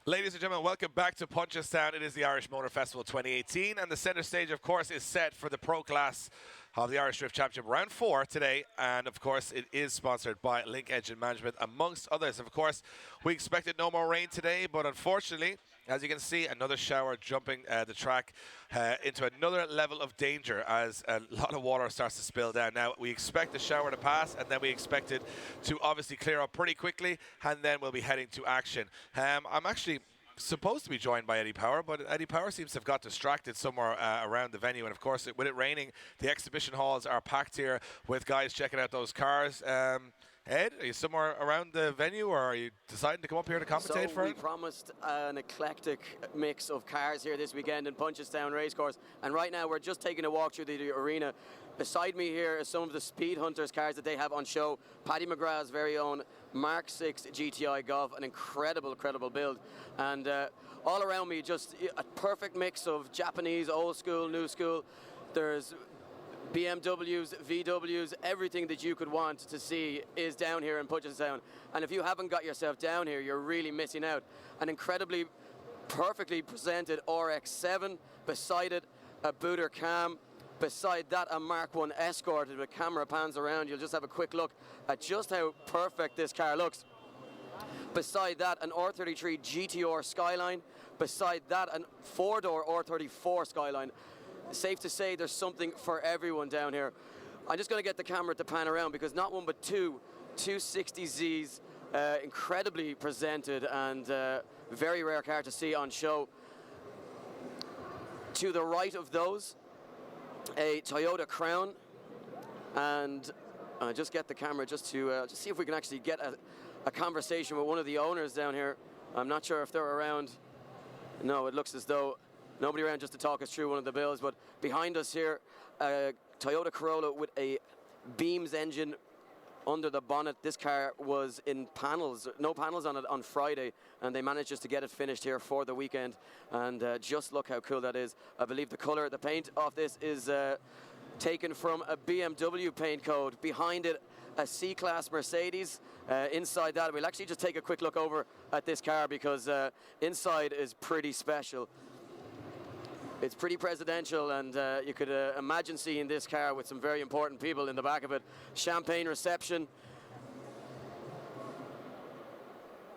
Ladies and gentlemen, welcome back to Punchestown. It is the Irish Motor Festival 2018, and the centre stage, of course, is set for the pro class of the Irish Drift Championship Round 4 today, and of course it is sponsored by Link Engine Management, amongst others. Of course, we expected no more rain today, but unfortunately, as you can see, another shower jumping the track into another level of danger as a lot of water starts to spill down. Now, we expect the shower to pass, and then we expect it to obviously clear up pretty quickly, and then we'll be heading to action. I'm actually supposed to be joined by Eddie Power, but Eddie Power seems to have got distracted somewhere around the venue, and of course with it raining, the exhibition halls are packed here with guys checking out those cars. Ed, are you somewhere around the venue, or are you deciding to come up here to compensate for it? We promised an eclectic mix of cars here this weekend in Punchestown Racecourse, and right now we're just taking a walk through the arena. Beside me here is some of the Speed Hunters cars that they have on show. Paddy McGrath's very own Mark 6 GTI Golf, an incredible build. And all around me, just a perfect mix of Japanese, old school, new school. There's BMWs, VWs, everything that you could want to see is down here in Punchestown. And if you haven't got yourself down here, you're really missing out. An incredibly perfectly presented RX-7, beside it a Booter Cam, beside that a Mark 1 Escort. If the camera pans around, you'll just have a quick look at just how perfect this car looks. Beside that, an R33 GTR Skyline. Beside that, a four-door R34 Skyline. Safe to say there's something for everyone down here. I'm just going to get the camera to pan around because not one but two 260Zs, incredibly presented and very rare car to see on show. To the right of those, a Toyota Crown, and just get the camera just to just see if we can actually get a conversation with one of the owners down here. I'm not sure if they're around. No, it looks as though nobody around just to talk us through one of the builds. But behind us here, a Toyota Corolla with a Beams engine under the bonnet. This car was in panels, no panels on it on Friday, and they managed just to get it finished here for the weekend. And just look how cool that is. I believe the color, the paint of this is taken from a BMW paint code. Behind it, a C-Class Mercedes. Inside that, we'll actually just take a quick look over at this car because inside is pretty special. It's pretty presidential, and you could imagine seeing this car with some very important people in the back of it. Champagne reception.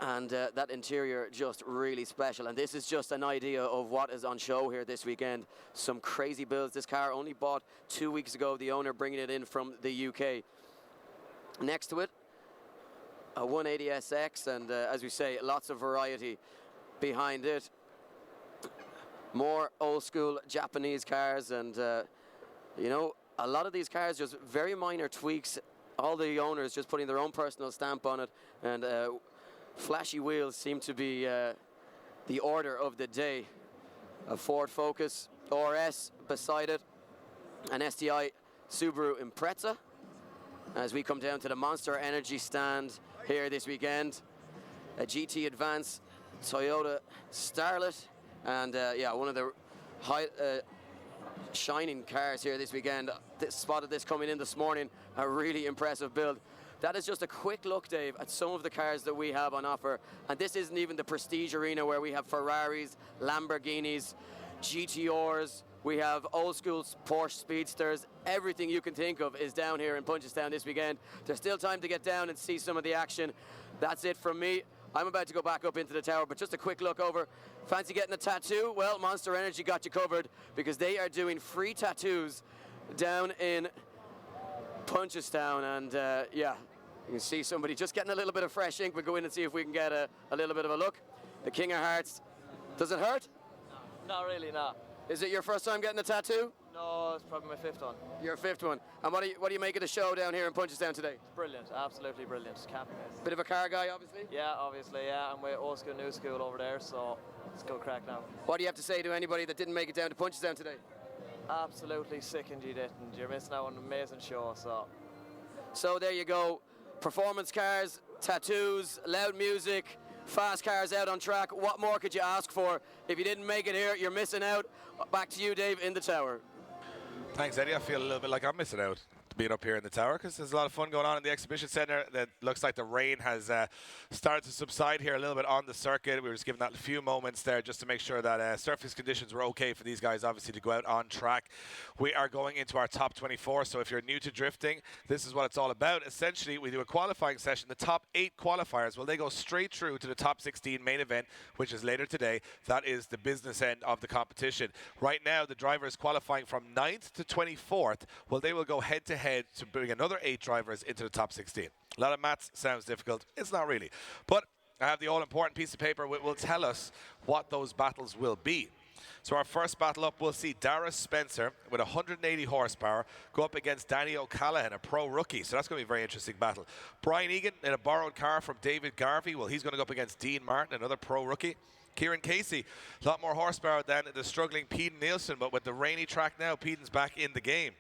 And that interior just really special. And this is just an idea of what is on show here this weekend. Some crazy builds. This car only bought 2 weeks ago, the owner bringing it in from the UK. Next to it, a 180SX, and as we say, lots of variety behind it. More old school Japanese cars, and you know, a lot of these cars just very minor tweaks. All the owners just putting their own personal stamp on it, and flashy wheels seem to be the order of the day. A Ford Focus RS beside it, an STI Subaru Impreza. As we come down to the Monster Energy stand here this weekend, a GT Advance Toyota Starlet. And yeah, one of the shining cars here this weekend. Spotted this coming in this morning, a really impressive build. That is just a quick look, Dave, at some of the cars that we have on offer. And this isn't even the prestige arena where we have Ferraris, Lamborghinis, GTRs. We have old school Porsche Speedsters. Everything you can think of is down here in Punchestown this weekend. There's still time to get down and see some of the action. That's it from me. I'm about to go back up into the tower, but just a quick look over. Fancy getting a tattoo? Well, Monster Energy got you covered because they are doing free tattoos down in Punchestown. And yeah, you can see somebody just getting a little bit of fresh ink. We'll go in and see if we can get a little bit of a look. The King of Hearts. Does it hurt? No, not really, no. Is it your first time getting a tattoo? No, it's probably my fifth one. Your fifth one. And what do you make of the show down here in Punchestown today? It's brilliant, absolutely brilliant. Can't miss. Bit of a car guy, obviously? Yeah, obviously, yeah. I'm with old school, new school over there, so it's good crack now. What do you have to say to anybody that didn't make it down to Punchestown today? Absolutely sickened you didn't. You're missing out on an amazing show, so. So there you go. Performance cars, tattoos, loud music, fast cars out on track. What more could you ask for? If you didn't make it here, you're missing out. Back to you, Dave, in the tower. Thanks, Eddie. I feel a little bit like I'm missing out. being up here in the tower because there's a lot of fun going on in the exhibition centre. That looks like the rain has started to subside here a little bit on the circuit. We were just giving that a few moments there just to make sure that surface conditions were okay for these guys, obviously, to go out on track. We are going into our top 24, so if you're new to drifting, this is what it's all about. Essentially, we do a qualifying session. The top 8 qualifiers, well, they go straight through to the top 16 main event, which is later today. That is the business end of the competition. Right now, the drivers qualifying from 9th to 24th, well, they will go head-to-head to bring another 8 drivers into the top 16. A lot of maths sounds difficult. It's not really. But I have the all-important piece of paper which will tell us what those battles will be. So our first battle up, we'll see Dara Spencer with 180 horsepower go up against Danny O'Callaghan, a pro rookie. So that's going to be a very interesting battle. Brian Egan in a borrowed car from David Garvey. Well, he's going to go up against Dean Martin, another pro rookie. Kieran Casey, a lot more horsepower than the struggling Peden Nielsen, but with the rainy track now, Peden's back in the game.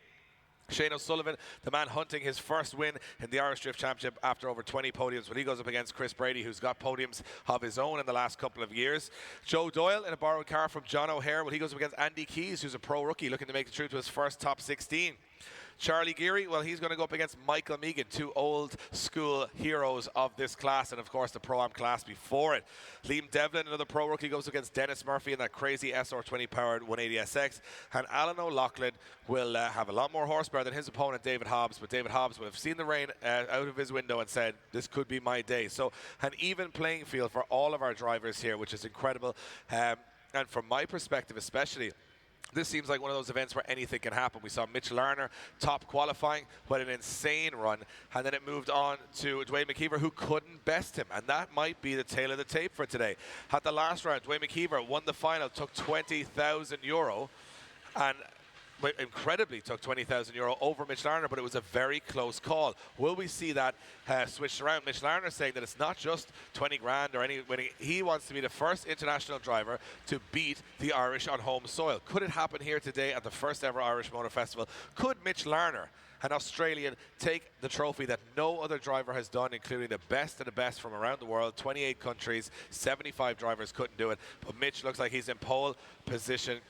Shane O'Sullivan, the man hunting his first win in the Irish Drift Championship after over 20 podiums, when he goes up against Chris Brady, who's got podiums of his own in the last couple of years. Joe Doyle in a borrowed car from John O'Hare, well, he goes up against Andy Keys, who's a pro rookie looking to make it through to his first top 16. Charlie Geary, well, he's going to go up against Michael Megan, 2 old school heroes of this class, and of course the Pro-Am class before it. Liam Devlin, another pro rookie, goes against Dennis Murphy in that crazy SR20 powered 180SX, and Alan O'Loughlin will have a lot more horsepower than his opponent David Hobbs, but David Hobbs will have seen the rain out of his window and said, this could be my day. So an even playing field for all of our drivers here, which is incredible, and from my perspective especially, this seems like one of those events where anything can happen. We saw Mitch Larner top qualifying, what an insane run, and then it moved on to Dwayne McKeever, who couldn't best him, and that might be the tail of the tape for today. At the last round, Dwayne McKeever won the final, took €20,000, and incredibly took €20,000 over Mitch Larner, but it was a very close call. Will we see that switched around? Mitch Larner saying that it's not just 20 grand or any winning. He wants to be the first international driver to beat the Irish on home soil. Could it happen here today at the first ever Irish Motor Festival? Could Mitch Larner, an Australian, take the trophy that no other driver has done, including the best of the best from around the world, 28 countries, 75 drivers couldn't do it, but Mitch looks like he's in pole position.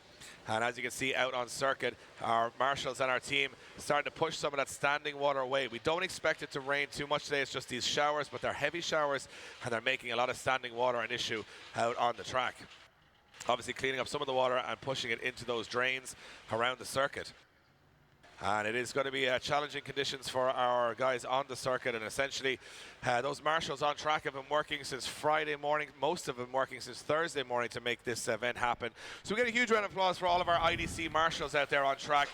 And as you can see out on circuit, our marshals and our team starting to push some of that standing water away. We don't expect it to rain too much today. It's just these showers, but they're heavy showers, and they're making a lot of standing water an issue out on the track. Obviously cleaning up some of the water and pushing it into those drains around the circuit. And it is going to be challenging conditions for our guys on the circuit, and essentially those marshals on track have been working since Friday morning, most of them working since Thursday morning to make this event happen. So we get a huge round of applause for all of our IDC marshals out there on track,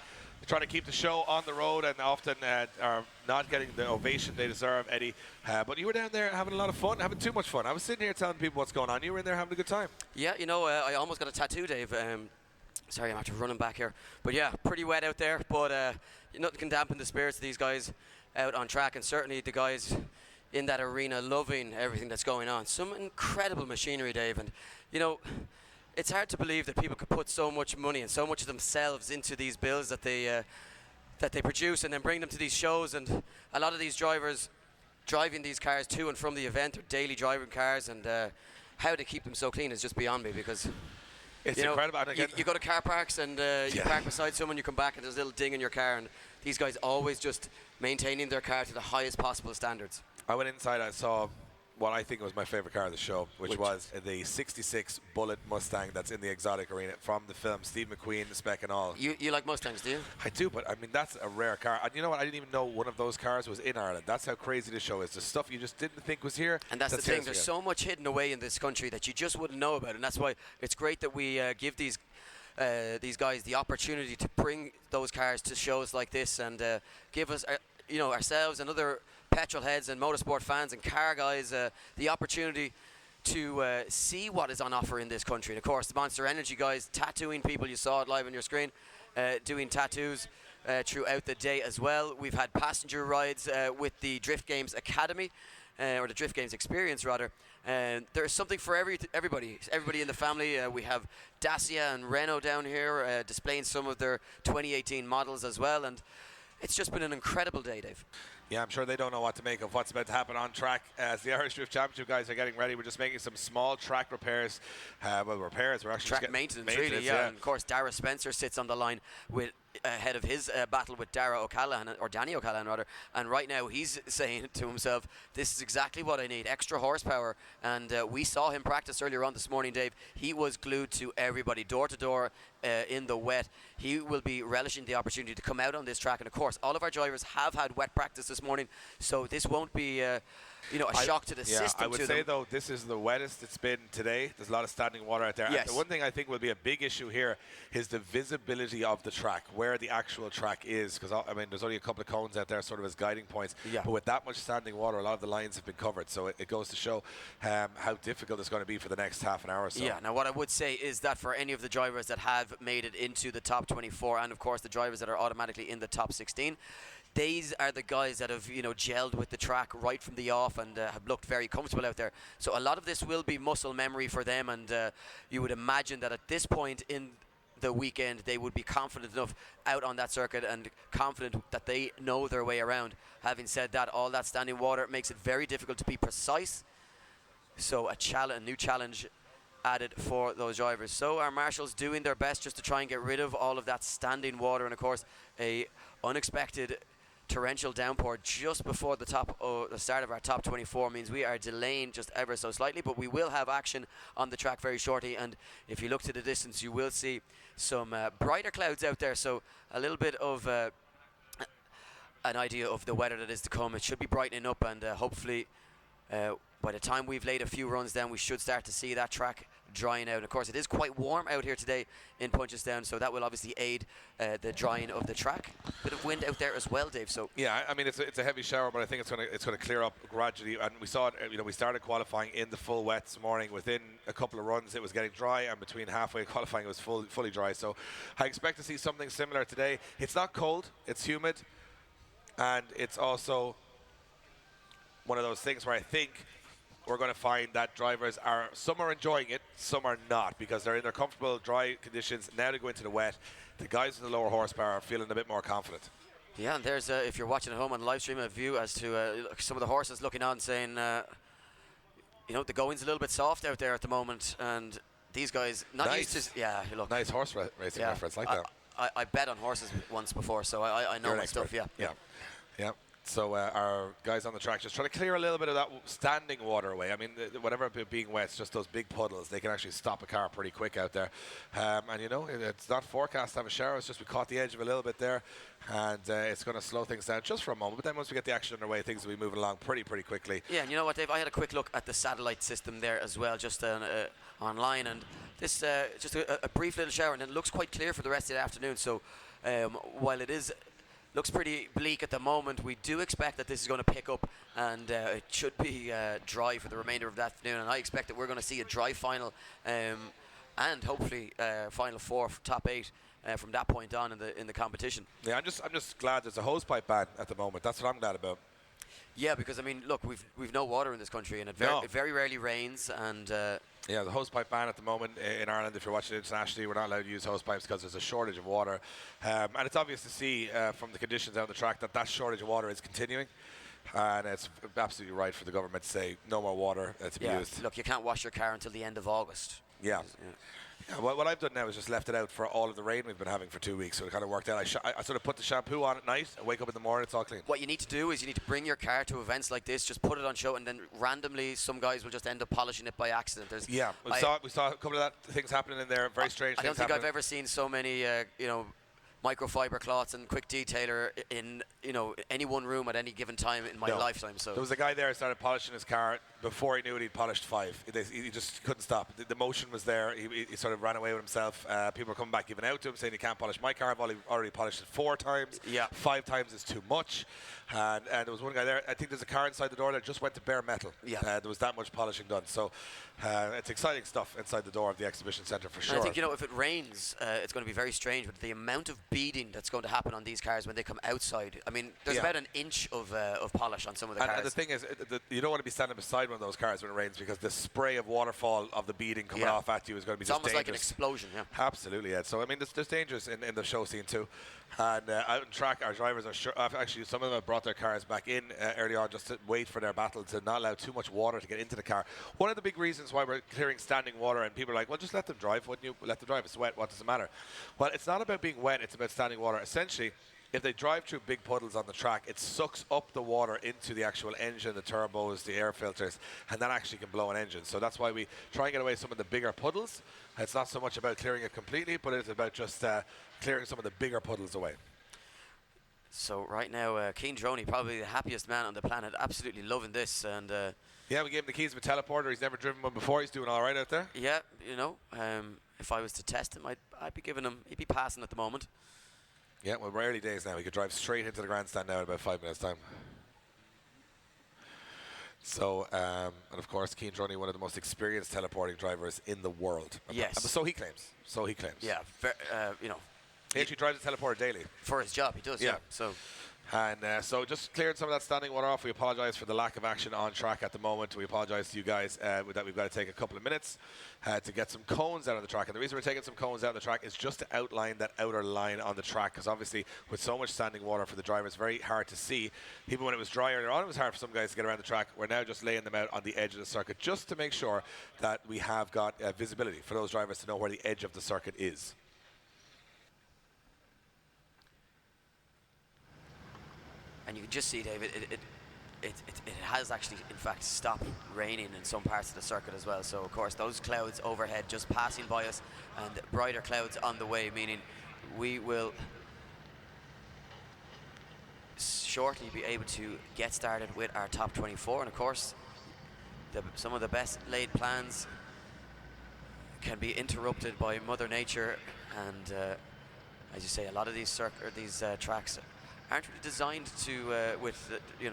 trying to keep the show on the road, and often are not getting the ovation they deserve, Eddie. But you were down there having a lot of fun, having too much fun. I was sitting here telling people what's going on. You were in there having a good time. Yeah, you know, I almost got a tattoo, Dave. Sorry, I'm after running back here. But yeah, pretty wet out there. But nothing can dampen the spirits of these guys out on track. And certainly the guys in that arena loving everything that's going on. Some incredible machinery, Dave. And, you know, it's hard to believe that people could put so much money and so much of themselves into these builds that they produce and then bring them to these shows. And a lot of these drivers driving these cars to and from the event are daily driving cars. And how they keep them so clean is just beyond me, because... It's incredible. You go to car parks and you park beside someone, you come back and there's a little ding in your car, and these guys always just maintaining their car to the highest possible standards. I went inside, I saw what I think was my favorite car of the show, which was the 66 Bullet Mustang that's in the exotic arena from the film, Steve McQueen, the spec and all. You like Mustangs, do you? I do, but I mean, that's a rare car. And you know what? I didn't even know one of those cars was in Ireland. That's how crazy the show is. The stuff you just didn't think was here. And that's the thing. There's so much hidden away in this country that you just wouldn't know about. And that's why it's great that we give these guys the opportunity to bring those cars to shows like this and give us, ourselves and other petrol heads and motorsport fans and car guys the opportunity to see what is on offer in this country. And of course the Monster Energy guys tattooing people, you saw it live on your screen, doing tattoos throughout the day as well. We've had passenger rides with the Drift Games Academy, or the Drift Games Experience rather. There's something for everybody in the family. We have Dacia and Renault down here displaying some of their 2018 models as well, and it's just been an incredible day, Dave. Yeah, I'm sure they don't know what to make of what's about to happen on track as the Irish Drift Championship guys are getting ready. We're just making some small track repairs. We're actually track maintenance, really, yeah. And of course, Dara Spencer sits on the line with ahead of his battle with Dara O'Callaghan, or Danny O'Callaghan rather, and right now he's saying to himself, this is exactly what I need, extra horsepower. And we saw him practice earlier on this morning, Dave. He was glued to everybody, door to door, in the wet. He will be relishing the opportunity to come out on this track, and of course all of our drivers have had wet practice this morning, so this won't be a shock to the system. I would say though, this is the wettest it's been today. There's a lot of standing water out there. Yes. And the one thing I think will be a big issue here is the visibility of the track, where the actual track is, because I mean there's only a couple of cones out there sort of as guiding points, but with that much standing water, a lot of the lines have been covered, so it goes to show how difficult it's going to be for the next half an hour or so. Yeah, now what I would say is that for any of the drivers that have made it into the top 24, and of course the drivers that are automatically in the top 16, these are the guys that have gelled with the track right from the off and have looked very comfortable out there. So a lot of this will be muscle memory for them, and you would imagine that at this point in the weekend they would be confident enough out on that circuit and confident that they know their way around. Having said that, all that standing water makes it very difficult to be precise, so a new challenge added for those drivers. So our marshals doing their best just to try and get rid of all of that standing water, and of course a unexpected torrential downpour just before the start of our top 24 means we are delaying just ever so slightly, but we will have action on the track very shortly. And if you look to the distance, you will see some brighter clouds out there, so a little bit of an idea of the weather that is to come. It should be brightening up, and hopefully by the time we've laid a few runs down, we should start to see that track drying out. Of course, it is quite warm out here today in Punchestown, so that will obviously aid the drying of the track. Bit of wind out there as well, Dave. So yeah, I mean it's a heavy shower, but I think it's going to clear up gradually. And we saw it. We started qualifying in the full wet this morning. Within a couple of runs, it was getting dry, and between halfway qualifying, it was fully dry. So I expect to see something similar today. It's not cold, it's humid, and it's also one of those things where I think we're going to find that drivers some are enjoying it, some are not, because they're in their comfortable dry conditions. Now to go into the wet, the guys in the lower horsepower are feeling a bit more confident. Yeah, and there's if you're watching at home on the live stream, a view as to some of the horses looking on, saying the going's a little bit soft out there at the moment, and these guys not used to. Look, nice horse racing reference like that. I bet on horses once before, so I know my stuff. Yeah. So our guys on the track just trying to clear a little bit of that standing water away. I mean, whatever being wet, it's just those big puddles. They can actually stop a car pretty quick out there. And it's not forecast to have a shower. It's just we caught the edge of a little bit there, and it's going to slow things down just for a moment. But then once we get the action underway, things will be moving along pretty quickly. Yeah, and you know what, Dave? I had a quick look at the satellite system there as well, just online, and this just a brief little shower, and it looks quite clear for the rest of the afternoon. So while it looks pretty bleak at the moment, we do expect that this is going to pick up, and it should be dry for the remainder of the afternoon, and I expect that we're going to see a dry final and hopefully final four, top 8 from that point on in the competition. Yeah, I'm just glad there's a hosepipe ban at the moment. That's what I'm glad about. Yeah, because I mean, look, we've no water in this country, and it very rarely rains, and yeah, the hosepipe ban at the moment in Ireland, if you're watching internationally, we're not allowed to use hosepipes because there's a shortage of water. And it's obvious to see from the conditions out on the track that shortage of water is continuing. And it's absolutely right for the government to say no more water to be used. Look, you can't wash your car until the end of August. Yeah. What I've done now is just left it out for all of the rain we've been having for 2 weeks, so it kind of worked out. I sort of put the shampoo on at night and wake up in the morning, it's all clean. What you need to do is you need to bring your car to events like this, just put it on show, and then randomly some guys will just end up polishing it by accident. We saw a couple of things happening in there, very strange things. I don't think I've ever seen so many microfiber cloths and quick detailer in any one room at any given time in my lifetime. So there was a guy there who started polishing his car before he knew it. He'd polished 5. He just couldn't stop. The motion was there. He sort of ran away with himself. People were coming back giving out to him, saying, "You can't polish my car. I've already polished it 4 times. 5 times is too much." And there was one guy there. I think there's a car inside the door that just went to bare metal. There was that much polishing done. So it's exciting stuff inside the door of the exhibition centre for sure. And I think if it rains, it's going to be very strange. But the amount of beading that's going to happen on these cars when they come outside, I mean, there's about an inch of polish on some of the cars. And the thing is, you don't want to be standing beside one of those cars when it rains, because the spray of waterfall of the beading coming off at you is going to be just dangerous. It's almost like an explosion. Absolutely, yeah. So I mean, there's dangers in the show scene too. And out on track, our drivers are actually, some of them have brought their cars back in early on just to wait for their battle, to not allow too much water to get into the car. One of the big reasons why we're clearing standing water, and people are like, well, just let them drive. Wouldn't you let them drive? It's wet. What does it matter? Well, it's not about being wet. It's about about standing water. Essentially, if they drive through big puddles on the track, it sucks up the water into the actual engine, the turbos, the air filters, and that actually can blow an engine. So that's why we try and get away some of the bigger puddles. It's not so much about clearing it completely, but it's about just clearing some of the bigger puddles away. So right now, Cian Droney, probably the happiest man on the planet, absolutely loving this. And yeah, we gave him the keys of a teleporter. He's never driven one before. He's doing all right out there. yeah, you know, if I was to test him, I'd be giving him, he'd be passing at the moment. Yeah, well, we're early days now. He could drive straight into the grandstand now in about 5 minutes' time. So, and of course, Cian Droney, one of the most experienced teleporting drivers in the world. Yes. So he claims. So he claims. Yeah, you know. He actually drives a teleporter daily. For his job, he does, yeah. So. And so just cleared some of that standing water off. We apologise for the lack of action on track at the moment. We apologise to you guys with that. We've got to take a couple of minutes to get some cones out on the track. And the reason we're taking some cones out on the track is just to outline that outer line on the track, because obviously with so much standing water for the driver, it's very hard to see. Even when it was dry earlier on, it was hard for some guys to get around the track. We're now just laying them out on the edge of the circuit just to make sure that we have got visibility for those drivers to know where the edge of the circuit is. And you can just see, David, it has actually, in fact, stopped raining in some parts of the circuit as well. So, of course, those clouds overhead just passing by us and brighter clouds on the way, meaning we will shortly be able to get started with our top 24. And, of course, some of the best laid plans can be interrupted by Mother Nature. And, as you say, a lot of these tracks aren't really designed to,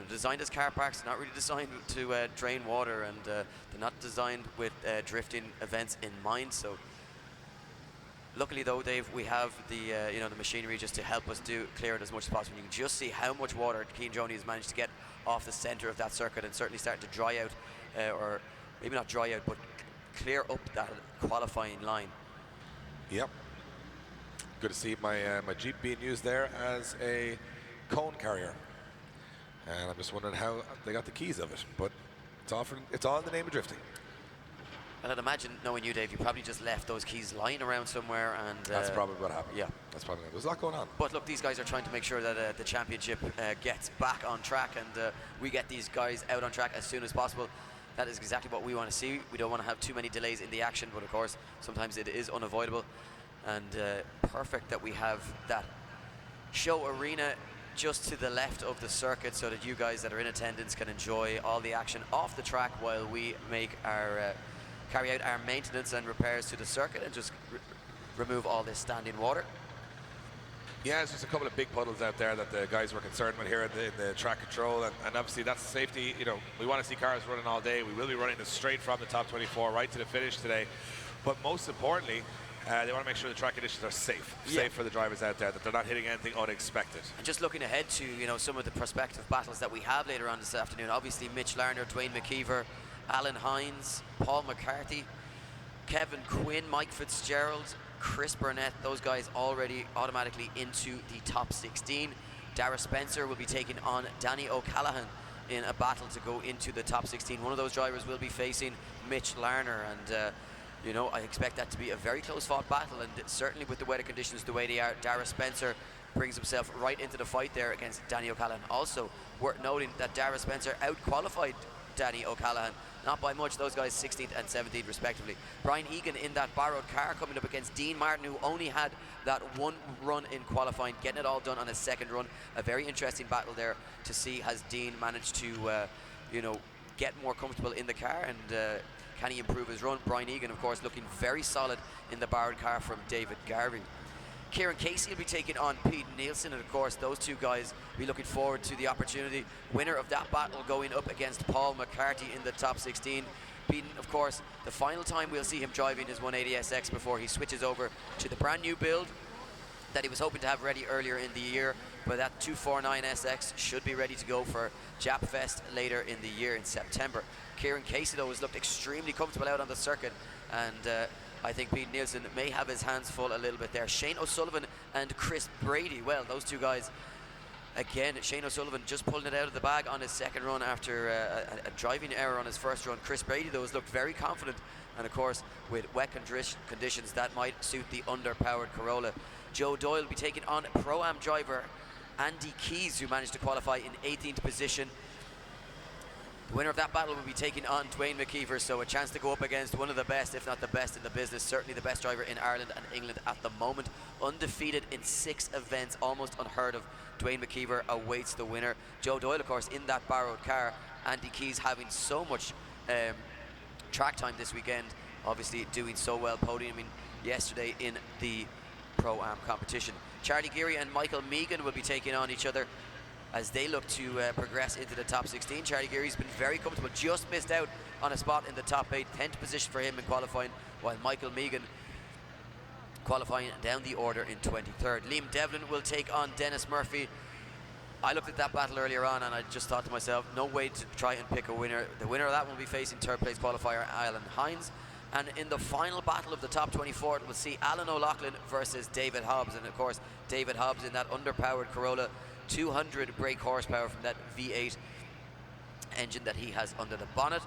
designed as car parks, not really designed to drain water, and they're not designed with drifting events in mind. So, luckily though, Dave, we have the the machinery just to help us clear it as much as possible. You can just see how much water Cian Droney has managed to get off the centre of that circuit, and certainly starting to dry out, or maybe not dry out, but clear up that qualifying line. Yep. Good to see my Jeep being used there as a cone carrier, and I'm just wondering how they got the keys of it, but it's all in the name of drifting. Well, I'd imagine, knowing you, Dave, you probably just left those keys lying around somewhere, and that's probably what happened. Yeah, that's probably there's a lot going on. But look, these guys are trying to make sure that the championship gets back on track, and we get these guys out on track as soon as possible. That is exactly what we want to see. We don't want to have too many delays in the action, but of course sometimes it is unavoidable. And perfect that we have that show arena just to the left of the circuit, so that you guys that are in attendance can enjoy all the action off the track while we make our carry out our maintenance and repairs to the circuit and just remove all this standing water. Yeah, it's just a couple of big puddles out there that the guys were concerned with here in the track control, and obviously that's safety. You know, we want to see cars running all day. We will be running this straight from the top 24 right to the finish today, but most importantly, they want to make sure the track conditions are safe for the drivers out there, that they're not hitting anything unexpected. And just looking ahead to some of the prospective battles that we have later on this afternoon. Obviously, Mitch Larner, Dwayne McKeever, Alan Hines, Paul McCarthy, Kevin Quinn, Mike Fitzgerald, Chris Burnett. Those guys already automatically into the top 16. Dara Spencer will be taking on Danny O'Callaghan in a battle to go into the top 16. One of those drivers will be facing Mitch Larner, and I expect that to be a very close-fought battle, and certainly with the weather conditions the way they are, Dara Spencer brings himself right into the fight there against Danny O'Callaghan. Also, worth noting that Dara Spencer out-qualified Danny O'Callaghan, not by much, those guys 16th and 17th respectively. Brian Egan in that borrowed car coming up against Dean Martin, who only had that one run in qualifying, getting it all done on his second run. A very interesting battle there to see, has Dean managed to, get more comfortable in the car, and can he improve his run? Brian Egan, of course, looking very solid in the borrowed car from David Garvey. Kieran Casey will be taking on Pete Nielsen, and of course those two guys will be looking forward to the opportunity. Winner of that battle going up against Paul McCarthy in the top 16. Pete, of course, the final time we'll see him driving his 180SX before he switches over to the brand new build that he was hoping to have ready earlier in the year, but that 249SX should be ready to go for Jap Fest later in the year in September. Kieran Casey, though, has looked extremely comfortable out on the circuit, and I think Pete Nielsen may have his hands full a little bit there. Shane O'Sullivan and Chris Brady, well, those two guys, again, Shane O'Sullivan just pulling it out of the bag on his second run after a driving error on his first run. Chris Brady, though, has looked very confident, and of course, with wet conditions, that might suit the underpowered Corolla. Joe Doyle will be taking on Pro-Am driver Andy Keys, who managed to qualify in 18th position. The winner of that battle will be taking on Dwayne McKeever, so a chance to go up against one of the best, if not the best in the business, certainly the best driver in Ireland and England at the moment. Undefeated in 6 events, almost unheard of. Dwayne McKeever awaits the winner. Joe Doyle, of course, in that borrowed car. Andy Keys having so much track time this weekend, obviously doing so well, podiuming yesterday in the Pro-Am competition. Charlie Geary and Michael Megan will be taking on each other as they look to progress into the top 16. Charlie Geary's been very comfortable, just missed out on a spot in the top 8, 10th position for him in qualifying, while Michael Megan qualifying down the order in 23rd. Liam Devlin will take on Dennis Murphy. I looked at that battle earlier on and I just thought to myself, no way to try and pick a winner. The winner of that will be facing 3rd place qualifier Alan Hines. And in the final battle of the top 24, it will see Alan O'Loughlin versus David Hobbs. And of course, David Hobbs in that underpowered Corolla, 200 brake horsepower from that V8 engine that he has under the bonnet.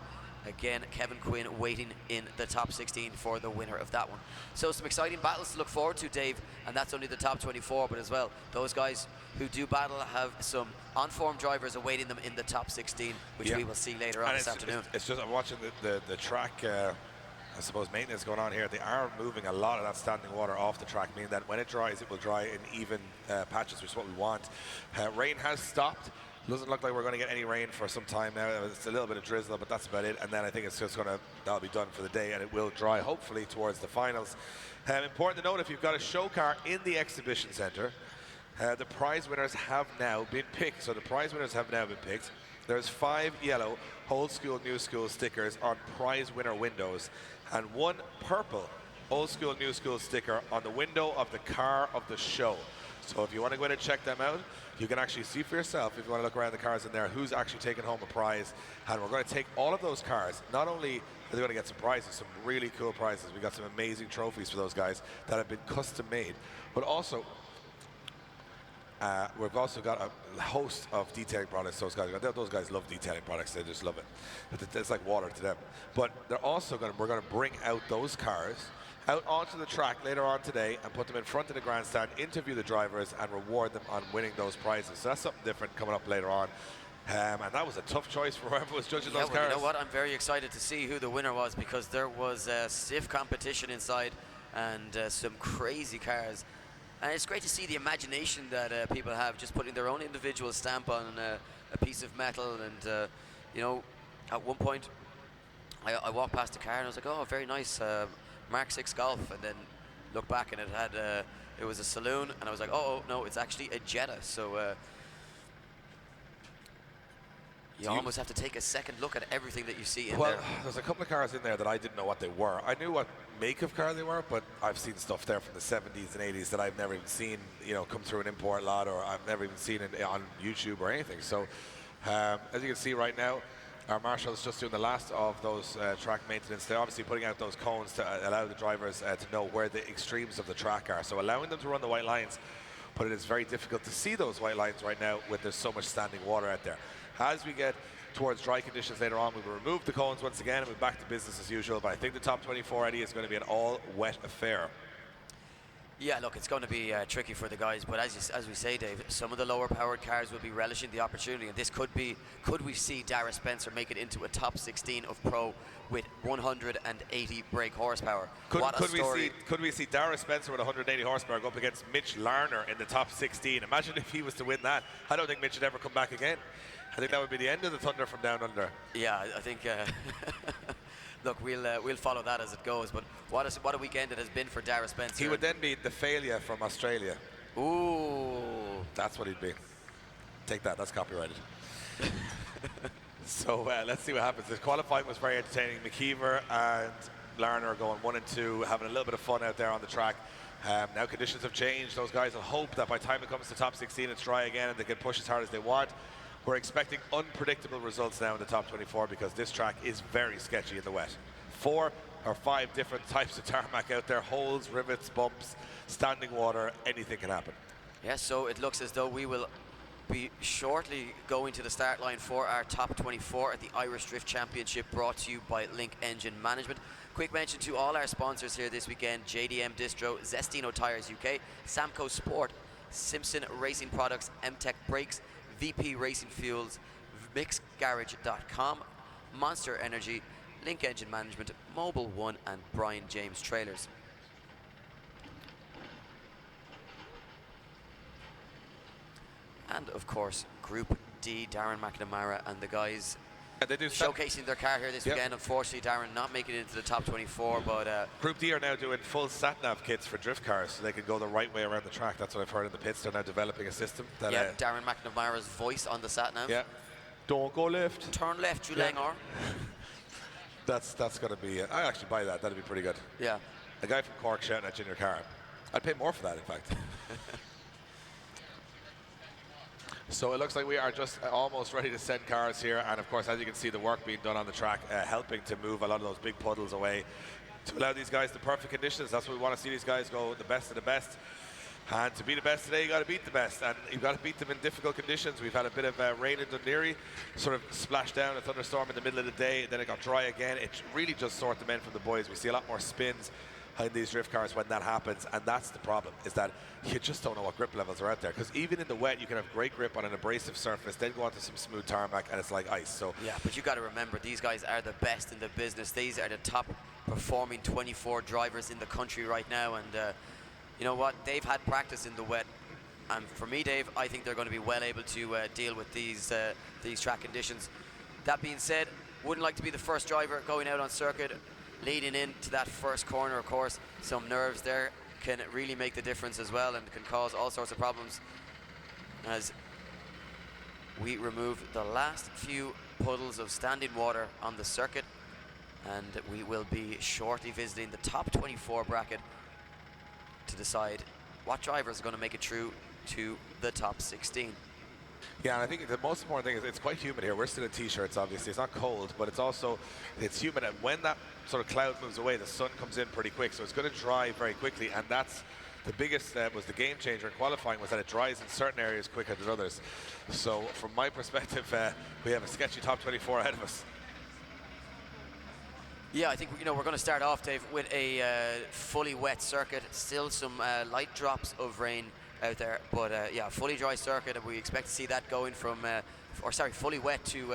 Again, Kevin Quinn waiting in the top 16 for the winner of that one. So some exciting battles to look forward to, Dave, and that's only the top 24, but as well, those guys who do battle have some on-form drivers awaiting them in the top 16, which we will see later on this afternoon. It's just, I'm watching the track, I suppose, maintenance going on here. They are moving a lot of that standing water off the track, meaning that when it dries, it will dry in even patches, which is what we want. Rain has stopped. Doesn't look like we're going to get any rain for some time now. It's a little bit of drizzle, but that's about it. And then I think it's just that'll be done for the day, and it will dry hopefully towards the finals. Important to note, if you've got a show car in the exhibition centre, the prize winners have now been picked. So the prize winners have now been picked. There's 5 yellow old school, new school stickers on prize winner windows, and 1 purple old school, new school sticker on the window of the car of the show. So if you want to go in and check them out, you can actually see for yourself, if you want to look around the cars in there, who's actually taking home a prize. And we're going to take all of those cars. Not only are they going to get some prizes, some really cool prizes. We got some amazing trophies for those guys that have been custom made, but also we've also got a host of detailing products. Those guys love detailing products. They just love it. It's like water to them. But they're also we're going to bring out those cars out onto the track later on today and put them in front of the grandstand, interview the drivers and reward them on winning those prizes. So that's something different coming up later on. And that was a tough choice for whoever was judging those cars. You know what? I'm very excited to see who the winner was, because there was stiff competition inside and some crazy cars. And it's great to see the imagination that people have, just putting their own individual stamp on a piece of metal. And, you know, at one point, I walked past the car and I was like, oh, very nice, Mark 6 Golf. And then looked back and it had, it was a saloon. And I was like, oh, no, it's actually a Jetta. So you almost have to take a second look at everything that you see in there. Well, there's a couple of cars in there that I didn't know what they were. I knew what make of car they were, but I've seen stuff there from the 70s and 80s that I've never even seen, you know, come through an import lot, or I've never even seen it on YouTube or anything. So as you can see right now, our marshal's just doing the last of those track maintenance. They're obviously putting out those cones to allow the drivers to know where the extremes of the track are. So allowing them to run the white lines, but it is very difficult to see those white lines right now with there's so much standing water out there. As we get towards dry conditions later on, we will remove the cones once again and we're back to business as usual. But I think the top 24, Eddie, is going to be an all-wet affair. Yeah, look, it's going to be tricky for the guys, but as we say, Dave, some of the lower-powered cars will be relishing the opportunity, and this could we see Dara Spencer make it into a top 16 of Pro with 180 brake horsepower? Could we see Dara Spencer with 180 horsepower go up against Mitch Larner in the top 16? Imagine if he was to win that. I don't think Mitch would ever come back again. I think that would be the end of the Thunder from down under. Yeah, I think. Look, we'll follow that as it goes. But what a weekend it has been for Dara Spencer. He would then be the failure from Australia. Ooh, that's what he'd be. Take that. That's copyrighted. So let's see what happens. The qualifying was very entertaining. McKeever and Larner are going 1 and 2, having a little bit of fun out there on the track. Now conditions have changed. Those guys will hope that by the time it comes to top 16, it's dry again and they can push as hard as they want. We're expecting unpredictable results now in the top 24 because this track is very sketchy in the wet. 4 or 5 different types of tarmac out there, holes, rivets, bumps, standing water, anything can happen. Yeah, so it looks as though we will be shortly going to the start line for our top 24 at the Irish Drift Championship, brought to you by Link Engine Management. Quick mention to all our sponsors here this weekend: JDM Distro, Zestino Tires UK, Samco Sport, Simpson Racing Products, MTech Brakes, VP Racing Fuels, MixGarage.com, Monster Energy, Link Engine Management, Mobile One, and Brian James Trailers. And of course, Group D, Darren McNamara and the guys They do showcasing their car here this weekend. Unfortunately, Darren not making it into the top 24, but Group D are now doing full sat-nav kits for drift cars, so they can go the right way around the track. That's what I've heard in the pits. They're now developing a system that Darren McNamara's voice on the sat-nav. Yeah. Don't go left. Turn left, Julangor. That's going to be I actually buy that. That'd be pretty good. Yeah. A guy from Cork shouting at you in your car. I'd pay more for that, in fact. So it looks like we are just almost ready to send cars here, and of course, as you can see, the work being done on the track, helping to move a lot of those big puddles away to allow these guys the perfect conditions. That's what we want to see these guys go, the best of the best. And to be the best today, you got to beat the best, and you've got to beat them in difficult conditions. We've had a bit of rain in Dundee, sort of splashed down, a thunderstorm in the middle of the day, then it got dry again. It really just sorted the men from the boys. We see a lot more spins in these drift cars when that happens, and that's the problem, is that you just don't know what grip levels are out there, because even in the wet you can have great grip on an abrasive surface, then go onto some smooth tarmac and it's like ice. So yeah, but you got to remember, these guys are the best in the business. These are the top performing 24 drivers in the country right now, and you know what, they've had practice in the wet, and for me, Dave, I think they're going to be well able to deal with these track conditions. That being said, wouldn't like to be the first driver going out on circuit leading into that first corner. Of course, some nerves there can really make the difference as well, and can cause all sorts of problems as we remove the last few puddles of standing water on the circuit, and we will be shortly visiting the top 24 bracket to decide what drivers are going to make it through to the top 16. yeah, and I think the most important thing is it's quite humid here. We're still in t-shirts, obviously. It's not cold, but it's humid, and when that sort of cloud moves away, the sun comes in pretty quick, so it's going to dry very quickly, and that's the biggest, was the game changer in qualifying, was that it dries in certain areas quicker than others. So from my perspective, we have a sketchy top 24 ahead of us. Yeah, I think we're going to start off, Dave, with a fully wet circuit. Still some light drops of rain out there, but yeah, fully dry circuit, and we expect to see that going from, fully wet to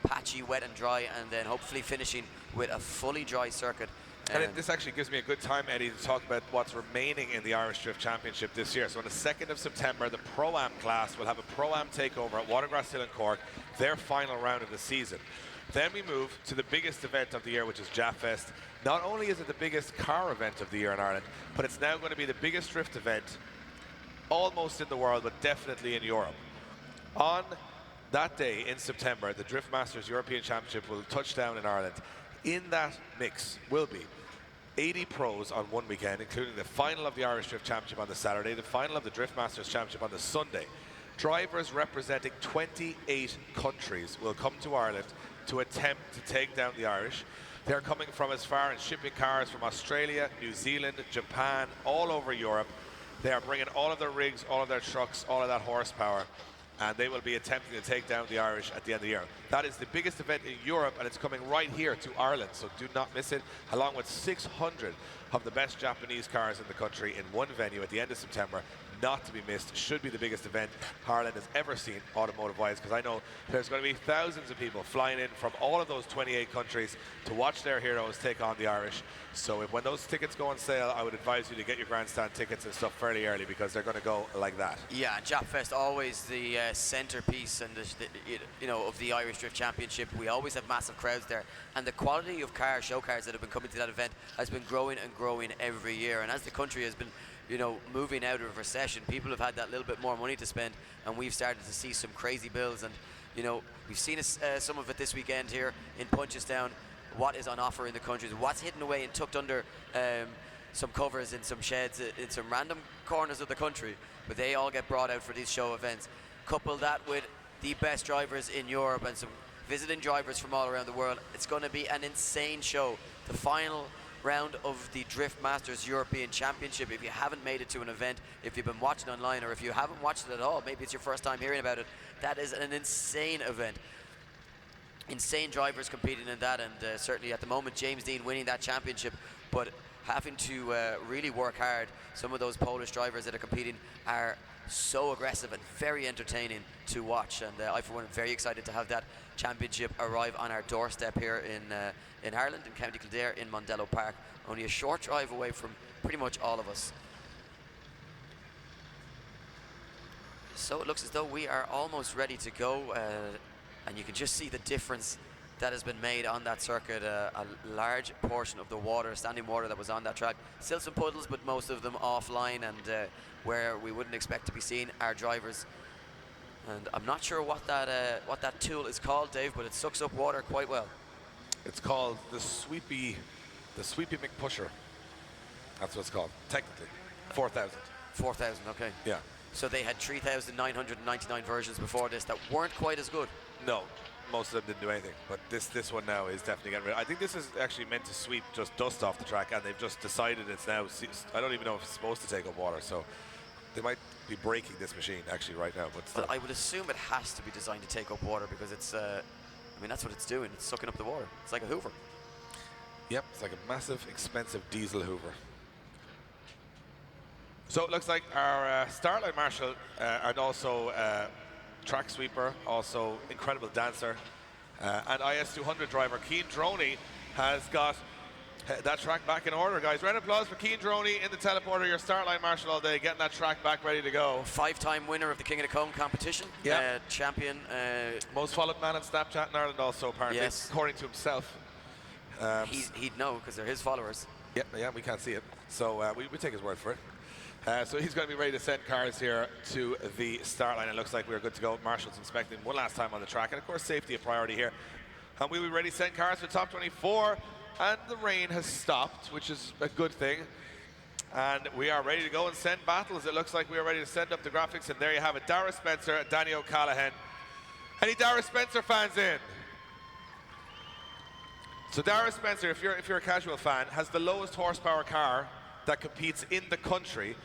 patchy, wet and dry, and then hopefully finishing with a fully dry circuit. And this actually gives me a good time, Eddie, to talk about what's remaining in the Irish Drift Championship this year. So on the 2nd of September, the Pro-Am class will have a Pro-Am takeover at Watergrass Hill in Cork, their final round of the season. Then we move to the biggest event of the year, which is Japfest. Not only is it the biggest car event of the year in Ireland, but it's now going to be the biggest drift event almost in the world, but definitely in Europe. On that day in September, the Drift Masters European Championship will touch down in Ireland. In that mix will be 80 pros on one weekend, including the final of the Irish Drift Championship on the Saturday, the final of the Drift Masters Championship on the Sunday. Drivers representing 28 countries will come to Ireland to attempt to take down the Irish. They're coming from as far as shipping cars from Australia, New Zealand, Japan, all over Europe. They are bringing all of their rigs, all of their trucks, all of that horsepower, and they will be attempting to take down the Irish at the end of the year. That is the biggest event in Europe, and it's coming right here to Ireland, so do not miss it, along with 600 of the best Japanese cars in the country in one venue at the end of September. Not to be missed. Should be the biggest event Ireland has ever seen automotive-wise, because I know there's going to be thousands of people flying in from all of those 28 countries to watch their heroes take on the Irish. So when those tickets go on sale, I would advise you to get your grandstand tickets and stuff fairly early, because they're going to go like that. Yeah, Japfest always the centerpiece and of the Irish Drift Championship. We always have massive crowds there, and the quality of show cars that have been coming to that event has been growing and growing every year. And as the country has been moving out of recession, people have had that little bit more money to spend, and we've started to see some crazy bills. And we've seen some of it this weekend here in Punchestown. What is on offer in the country, what's hidden away and tucked under some covers in some sheds in some random corners of the country, but they all get brought out for these show events. Couple that with the best drivers in Europe and some visiting drivers from all around the world, it's going to be an insane show. The final round of the Drift Masters European Championship. If you haven't made it to an event, if you've been watching online, or if you haven't watched it at all, maybe it's your first time hearing about it, that is an insane event. Insane drivers competing in that, and certainly at the moment James Dean winning that championship, but having to really work hard. Some of those Polish drivers that are competing are so aggressive and very entertaining to watch, and I for one am very excited to have that championship arrive on our doorstep here in Ireland, in County Kildare, in Mondello Park, only a short drive away from pretty much all of us. So it looks as though we are almost ready to go, and you can just see the difference that has been made on that circuit. A large portion of the water, standing water that was on that track, still some puddles, but most of them offline, and where we wouldn't expect to be seeing our drivers. And I'm not sure what that tool is called, Dave, but it sucks up water quite well. It's called the Sweepy McPusher. That's what it's called, technically. 4,000. 4,000, okay. Yeah. So they had 3,999 versions before this that weren't quite as good. No, most of them didn't do anything, but this one now is definitely getting rid. I think this is actually meant to sweep just dust off the track, and they've just decided it's now. I don't even know if it's supposed to take up water, so they might be breaking this machine actually right now. But still. I would assume it has to be designed to take up water, because it's. I mean, that's what it's doing. It's sucking up the water. It's like a Hoover. Yep, it's like a massive, expensive diesel Hoover. So it looks like our Starlight Marshal and also track sweeper, also incredible dancer, and IS200 driver Cian Droney has got that track back in order, guys. Round of applause for Cian Droney in the teleporter, your Starlight Marshal all day, getting that track back ready to go. 5-time winner of the King of the Cone competition. Yeah. Champion. Most followed man on Snapchat in Ireland also, apparently, yes. according to himself. He'd know, because they're his followers. Yeah, we can't see it, so we take his word for it. So he's going to be ready to send cars here to the start line. It looks like we're good to go. Marshall's inspecting one last time on the track, and of course safety a priority here. And we'll be ready to send cars for top 24, and the rain has stopped, which is a good thing. And we are ready to go and send battles. It looks like we are ready to send up the graphics, and there you have it. Dara Spencer and Danny O'Callaghan. Any Dara Spencer fans in? So Dara Spencer, if you're a casual fan, has the lowest horsepower car that competes in the country.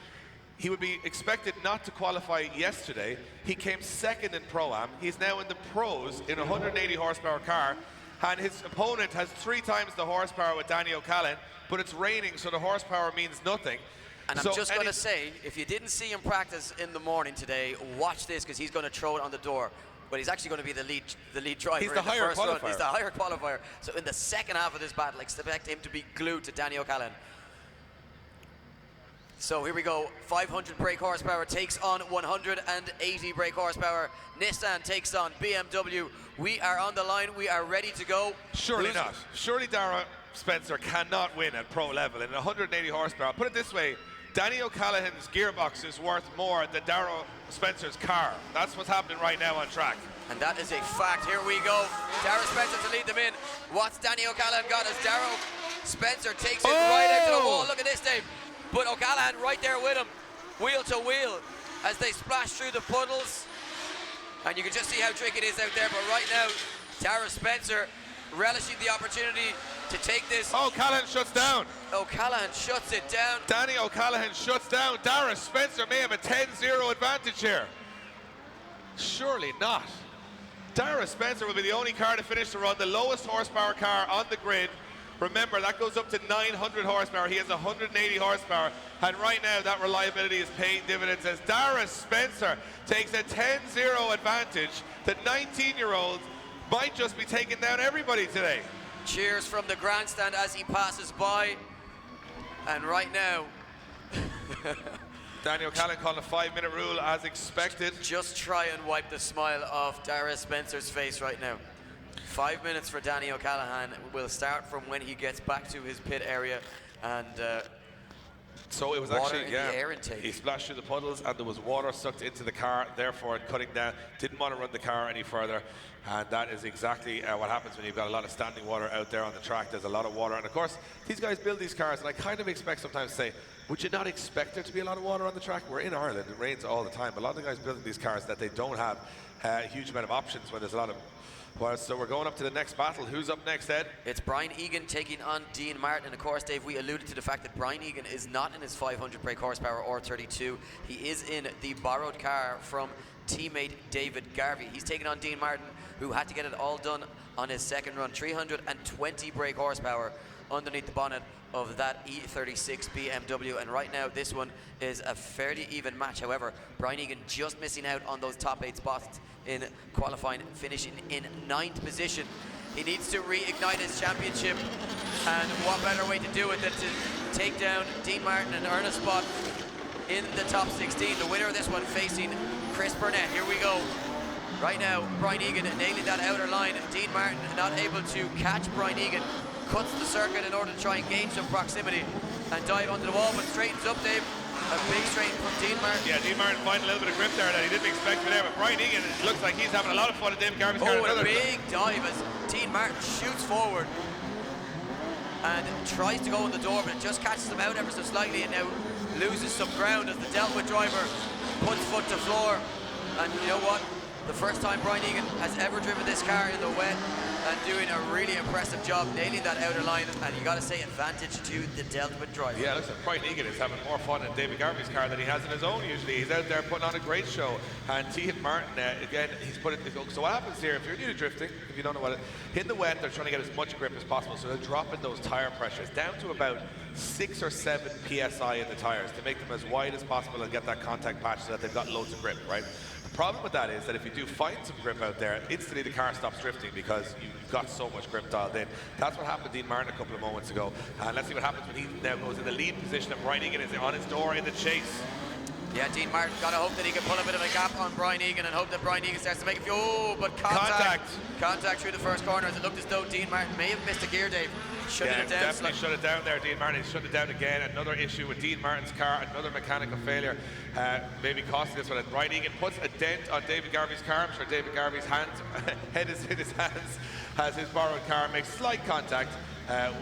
He would be expected not to qualify yesterday. He came second in Pro-Am. He's now in the pros in a 180 horsepower car, and his opponent has 3 times the horsepower with Danny O'Callaghan, but it's raining, so the horsepower means nothing. And I'm just going to say, if you didn't see him practice in the morning today, watch this, because he's going to throw it on the door. But he's actually going to be the lead driver. He's the higher qualifier. He's the higher qualifier. So in the second half of this battle, expect him to be glued to Danny O'Callaghan. So here we go. 500 brake horsepower takes on 180 brake horsepower. Nissan takes on BMW. We are on the line. We are ready to go. Surely not. Surely Dara Spencer cannot win at pro level in 180 horsepower. Put it this way. Danny O'Callaghan's gearbox is worth more than Dara Spencer's car. That's what's happening right now on track. And that is a fact. Here we go. Dara Spencer to lead them in. What's Danny O'Callaghan got as Dara Spencer takes it right out to the wall. Look at this, Dave. But O'Callaghan right there with him, wheel to wheel, as they splash through the puddles. And you can just see how tricky it is out there. But right now, Dara Spencer relishing the opportunity to take this. O'Callaghan shuts down. O'Callaghan shuts it down. Danny O'Callaghan shuts down. Dara Spencer may have a 10-0 advantage here. Surely not. Dara Spencer will be the only car to finish the run, the lowest horsepower car on the grid. Remember, that goes up to 900 horsepower. He has 180 horsepower. And right now, that reliability is paying dividends as Dara Spencer takes a 10-0 advantage. The 19-year-old might just be taking down everybody today. Cheers from the grandstand as he passes by. And right now, Danny O'Callaghan calling a 5-minute rule as expected. Just try and wipe the smile off Dara Spencer's face right now. 5 minutes for Danny O'Callaghan. Will start from when he gets back to his pit area, and so it was water actually in the air intake. He splashed through the puddles, and there was water sucked into the car, therefore cutting down. Didn't want to run the car any further, and that is exactly what happens when you've got a lot of standing water out there on the track. There's a lot of water, and of course these guys build these cars, and I kind of expect sometimes to say, would you not expect there to be a lot of water on the track? We're in Ireland, it rains all the time, but a lot of the guys building these cars that they don't have a huge amount of options when there's a lot of Well, so we're going up to the next battle. Who's up next, Ed? It's Brian Egan taking on Dean Martin. And of course, Dave, we alluded to the fact that Brian Egan is not in his 500 brake horsepower or 32. He is in the borrowed car from teammate David Garvey. He's taking on Dean Martin, who had to get it all done on his second run. 320 brake horsepower underneath the bonnet of that E36 BMW, and right now this one is a fairly even match. However, Brian Egan just missing out on those top 8 spots in qualifying, finishing in 9th position. He needs to reignite his championship, and what better way to do it than to take down Dean Martin and earn a spot in the top 16. The winner of this one facing Chris Burnett. Here we go. Right now, Brian Egan nailing that outer line. Dean Martin not able to catch Brian Egan. Cuts the circuit in order to try and gain some proximity and dive onto the wall, but straightens up, Dave. A big straighten from Dean Martin. Yeah, Dean Martin finding a little bit of grip there that he didn't expect to be there, but Brian Egan, it looks like he's having a lot of fun at David Garvey's car. Oh, a big dive as Dean Martin shoots forward and tries to go in the door, but it just catches him out ever so slightly and now loses some ground as the Deltwood driver puts foot to floor. And you know what? The first time Brian Egan has ever driven this car in the wet, and doing a really impressive job nailing that outer line, and you got to say advantage to the Deltwood driver. Yeah, looks like Brian Egan is having more fun in David Garvey's car than he has in his own usually. He's out there putting on a great show. And Dean Martin, again, he's put it, so what happens here, if you're new to drifting, if you don't know what it, in the wet, they're trying to get as much grip as possible, so they're dropping those tire pressures down to about 6 or 7 PSI in the tires to make them as wide as possible and get that contact patch so that they've got loads of grip, right? The problem with that is that if you do find some grip out there, instantly the car stops drifting because you've got so much grip dialed in. That's what happened to Dean Martin a couple of moments ago. And let's see what happens when he now goes in the lead position and Brian Egan is on his door in the chase. Yeah, Dean Martin gotta hope that he can pull a bit of a gap on Brian Egan and hope that Brian Egan starts to make a few. Oh, but contact through the first corner, as it looked as though Dean Martin may have missed a gear, Dave. Shutting it down. Definitely shut it down there, Dean Martin. He's shut it down again. Another issue with Dean Martin's car, another mechanical failure, maybe costing this one. And Brian Egan puts a dent on David Garvey's car. I'm sure David Garvey's head is in his hands as his borrowed car makes slight contact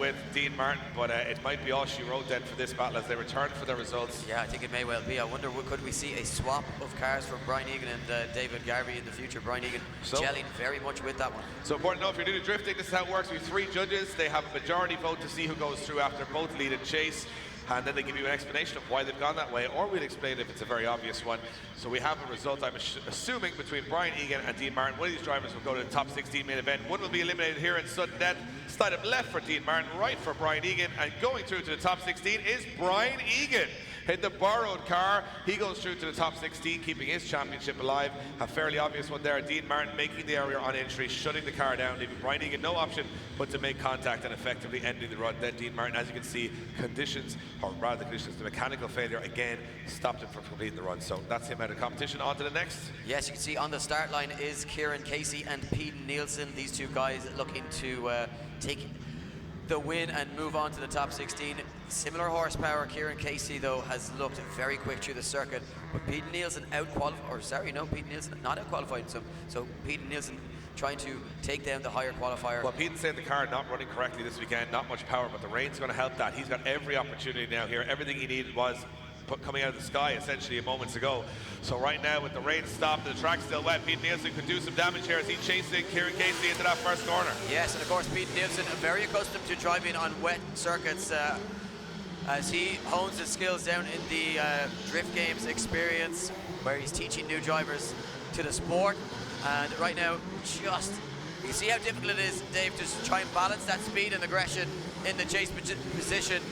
with Dean Martin, but it might be all she wrote then for this battle as they return for their results. Yeah, I think it may well be. I wonder, could we see a swap of cars from Brian Egan and David Garvey in the future? Brian Egan gelling very much with that one. So important to know, if you're new to drifting, this is how it works. We have 3 judges. They have a majority vote to see who goes through after both lead and chase, and then they give you an explanation of why they've gone that way, or we'll explain if it's a very obvious one. So we have a result, I'm assuming, between Brian Egan and Dean Martin. One of these drivers will go to the top 16 main event. One will be eliminated here in sudden death. Slide up left for Dean Martin, right for Brian Egan, and going through to the top 16 is Brian Egan. In the borrowed car, he goes through to the top 16, keeping his championship alive. A fairly obvious one there. Dean Martin making the area on entry, shutting the car down, leaving Brian Egan no option but to make contact and effectively ending the run. Then Dean Martin, as you can see, the mechanical failure again stopped him from completing the run. So that's him out of competition. On to the next. Yes, you can see on the start line is Kieran Casey and Pete Nielsen. These two guys looking to take the win and move on to the top 16. Similar horsepower. Kieran Casey, though, has looked very quick through the circuit, but Pete Nielsen Pete Nielsen not out-qualified him. So Pete Nielsen trying to take down the higher qualifier. Well, Pete said the car not running correctly this weekend, not much power, but the rain's going to help that. He's got every opportunity now here. Everything he needed was coming out of the sky essentially moments ago. So right now with the rain stopped and the track still wet, Pete Nielsen could do some damage here as he chasing Kieran Casey into that first corner. Yes, and of course Pete Nielsen very accustomed to driving on wet circuits as he hones his skills down in the Drift Games experience where he's teaching new drivers to the sport. And right now you see how difficult it is, Dave, to try and balance that speed and aggression in the chase position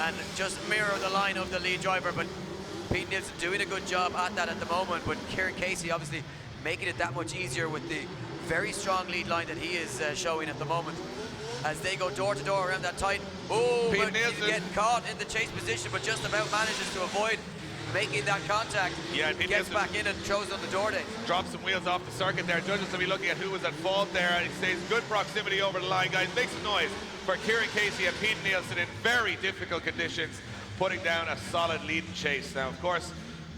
and just mirror the line of the lead driver. But Pete Nielsen doing a good job at that at the moment, but Kieran Casey obviously making it that much easier with the very strong lead line that he is showing at the moment as they go door to door around that tight. Oh, Pete Nielsen getting caught in the chase position, but just about manages to avoid making that contact. Yeah, and Pete gets Nielsen back in and throws on the door day. Drops some wheels off the circuit there. Judges will be looking at who was at fault there, and he stays good proximity over the line, guys. Make some noise for Kieran Casey and Pete Nielsen in very difficult conditions, putting down a solid lead and chase. Now, of course,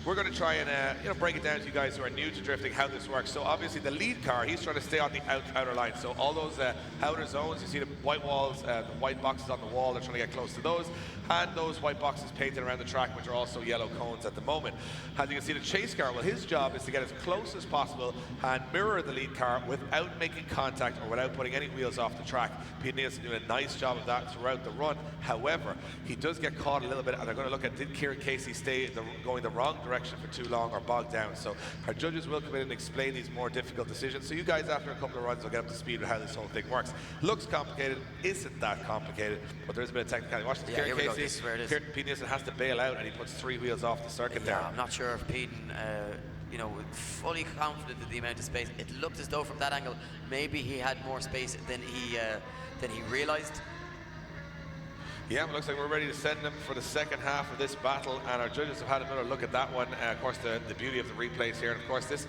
we're going to try and break it down to you guys who are new to drifting how this works. So obviously the lead car, he's trying to stay on the outer line. So all those outer zones, you see the white walls, the white boxes on the wall, they're trying to get close to those, and those white boxes painted around the track, which are also yellow cones at the moment. As you can see, the chase car, well, his job is to get as close as possible and mirror the lead car without making contact or without putting any wheels off the track. Pete Nielsen doing a nice job of that throughout the run. However, he does get caught a little bit, and they're going to look at, did Kieran Casey stay going the wrong direction for too long or bogged down? So our judges will come in and explain these more difficult decisions. So you guys, after a couple of runs, will get up to speed with how this whole thing works. Looks complicated, isn't that complicated, but there is a bit of technicality. Watch this, Kieran Casey. This is where it is. Pete Nielsen has to bail out, and he puts 3 wheels off the circuit there. I'm not sure if Pete, fully confident in the amount of space. It looked as though from that angle, maybe he had more space than he realised. Yeah, it looks like we're ready to send them for the second half of this battle, and our judges have had another look at that one. Of course, the beauty of the replays here, and of course this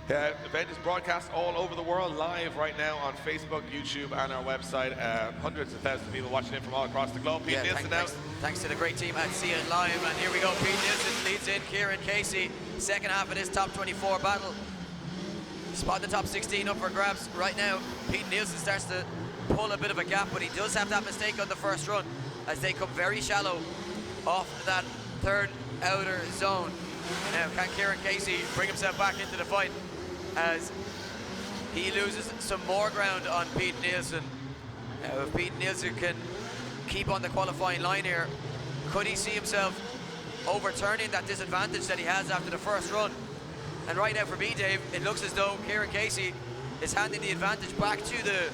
event is broadcast all over the world live right now on Facebook, YouTube, and our website. Hundreds of thousands of people watching in from all across the globe. Pete Nielsen now. Thanks to the great team at See It Live, and here we go. Pete Nielsen leads in Kieran Casey. Second half of this top 24 battle. Spot the top 16 up for grabs right now. Pete Nielsen starts to pull a bit of a gap, but he does have that mistake on the first run as they come very shallow off that third outer zone. Now, can Kieran Casey bring himself back into the fight as he loses some more ground on Pete Nielsen? Now, if Pete Nielsen can keep on the qualifying line here, could he see himself overturning that disadvantage that he has after the first run? And right now for me, Dave, it looks as though Kieran Casey is handing the advantage back to the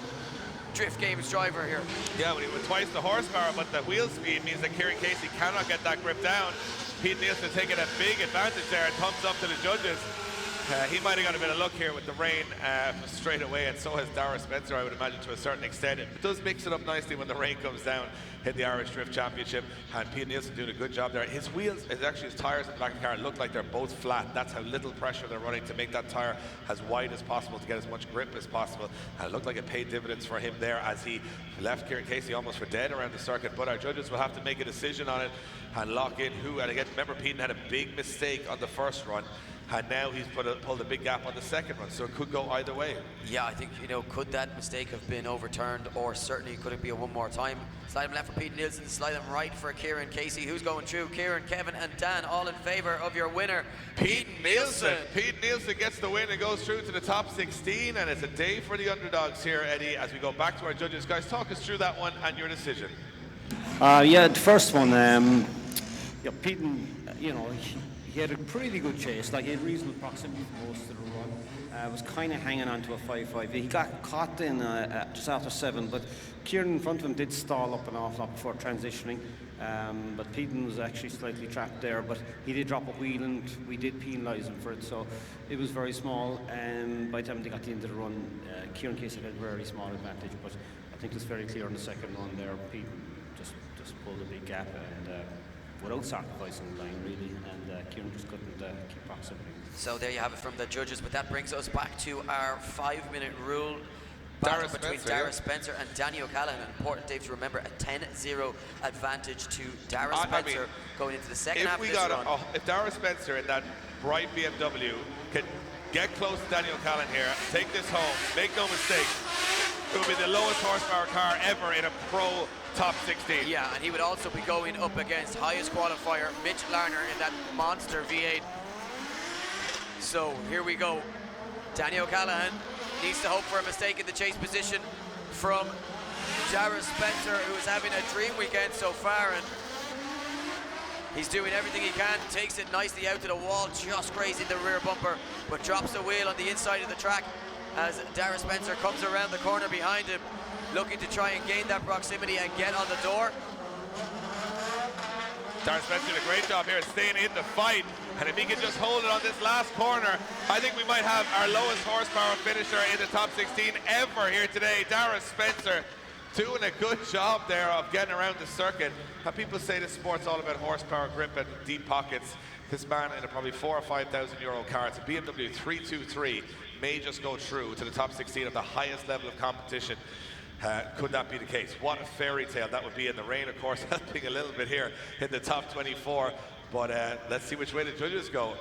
Drift Games driver here. Yeah, with twice the horsepower, but the wheel speed means that Kieran Casey cannot get that grip down. Pete Nielsen taking a big advantage there, and thumbs up to the judges. He might have got a bit of luck here with the rain straight away, and so has Dara Spencer, I would imagine, to a certain extent. It does mix it up nicely when the rain comes down in the Irish Drift Championship, and Pete Nielsen doing a good job there. His wheels, his tyres in the back of the car look like they're both flat. That's how little pressure they're running to make that tyre as wide as possible to get as much grip as possible. And it looked like it paid dividends for him there as he left Kieran Casey almost for dead around the circuit. But our judges will have to make a decision on it and lock in who. And again, remember, Pete had a big mistake on the first run, and now he's pulled a big gap on the second run, so it could go either way. Yeah, I think, could that mistake have been overturned, or certainly could it be a one more time? Slide him left for Pete Nielsen, slide him right for Kieran Casey. Who's going through? Kieran, Kevin, and Dan, all in favour of your winner, Pete Nielsen. Pete Nielsen gets the win and goes through to the top 16, and it's a day for the underdogs here, Eddie, as we go back to our judges. Guys, talk us through that one and your decision. The first one, Pete, he had a pretty good chase. Like, he had reasonable proximity for most of the run. Was kind of hanging on to a 5-5. He got caught in just after 7, but Kieran in front of him did stall up an awful lot before transitioning. But Pete was actually slightly trapped there, but he did drop a wheel and we did penalise him for it, so it was very small. And by the time they got to the end of the run, Kieran Casey had a very small advantage, but I think it's very clear on the second run there, Pete just pulled a big gap and without sacrificing the line, really, and Kieran just couldn't keep proximity. So there you have it from the judges, but that brings us back to our 5-minute rule battle between Dara Spencer and Danny O'Callaghan. Important, Dave, to remember a 10-0 advantage to Dara Spencer going into the second half of this run. If Dara Spencer in that bright BMW can get close to Danny O'Callaghan here, take this home, make no mistake, it will be the lowest horsepower car ever in a pro top 16. Yeah, and he would also be going up against highest qualifier Mitch Larner in that monster V8. So here we go. Danny O'Callaghan needs to hope for a mistake in the chase position from Dara Spencer, who is having a dream weekend so far, and he's doing everything he can. Takes it nicely out to the wall, just grazing the rear bumper, but drops the wheel on the inside of the track as Dara Spencer comes around the corner behind him, looking to try and gain that proximity and get on the door. Dara Spencer did a great job here staying in the fight, and if he can just hold it on this last corner, I think we might have our lowest horsepower finisher in the top 16 ever here today. Dara Spencer doing a good job there of getting around the circuit. And people say this sport's all about horsepower, grip, and deep pockets. This man in a probably €4,000 or €5,000 car, it's a BMW 323, may just go through to the top 16 of the highest level of competition. Could that be the case? What a fairy tale that would be in the rain, of course, helping a little bit here in the top 24. But let's see which way the judges go.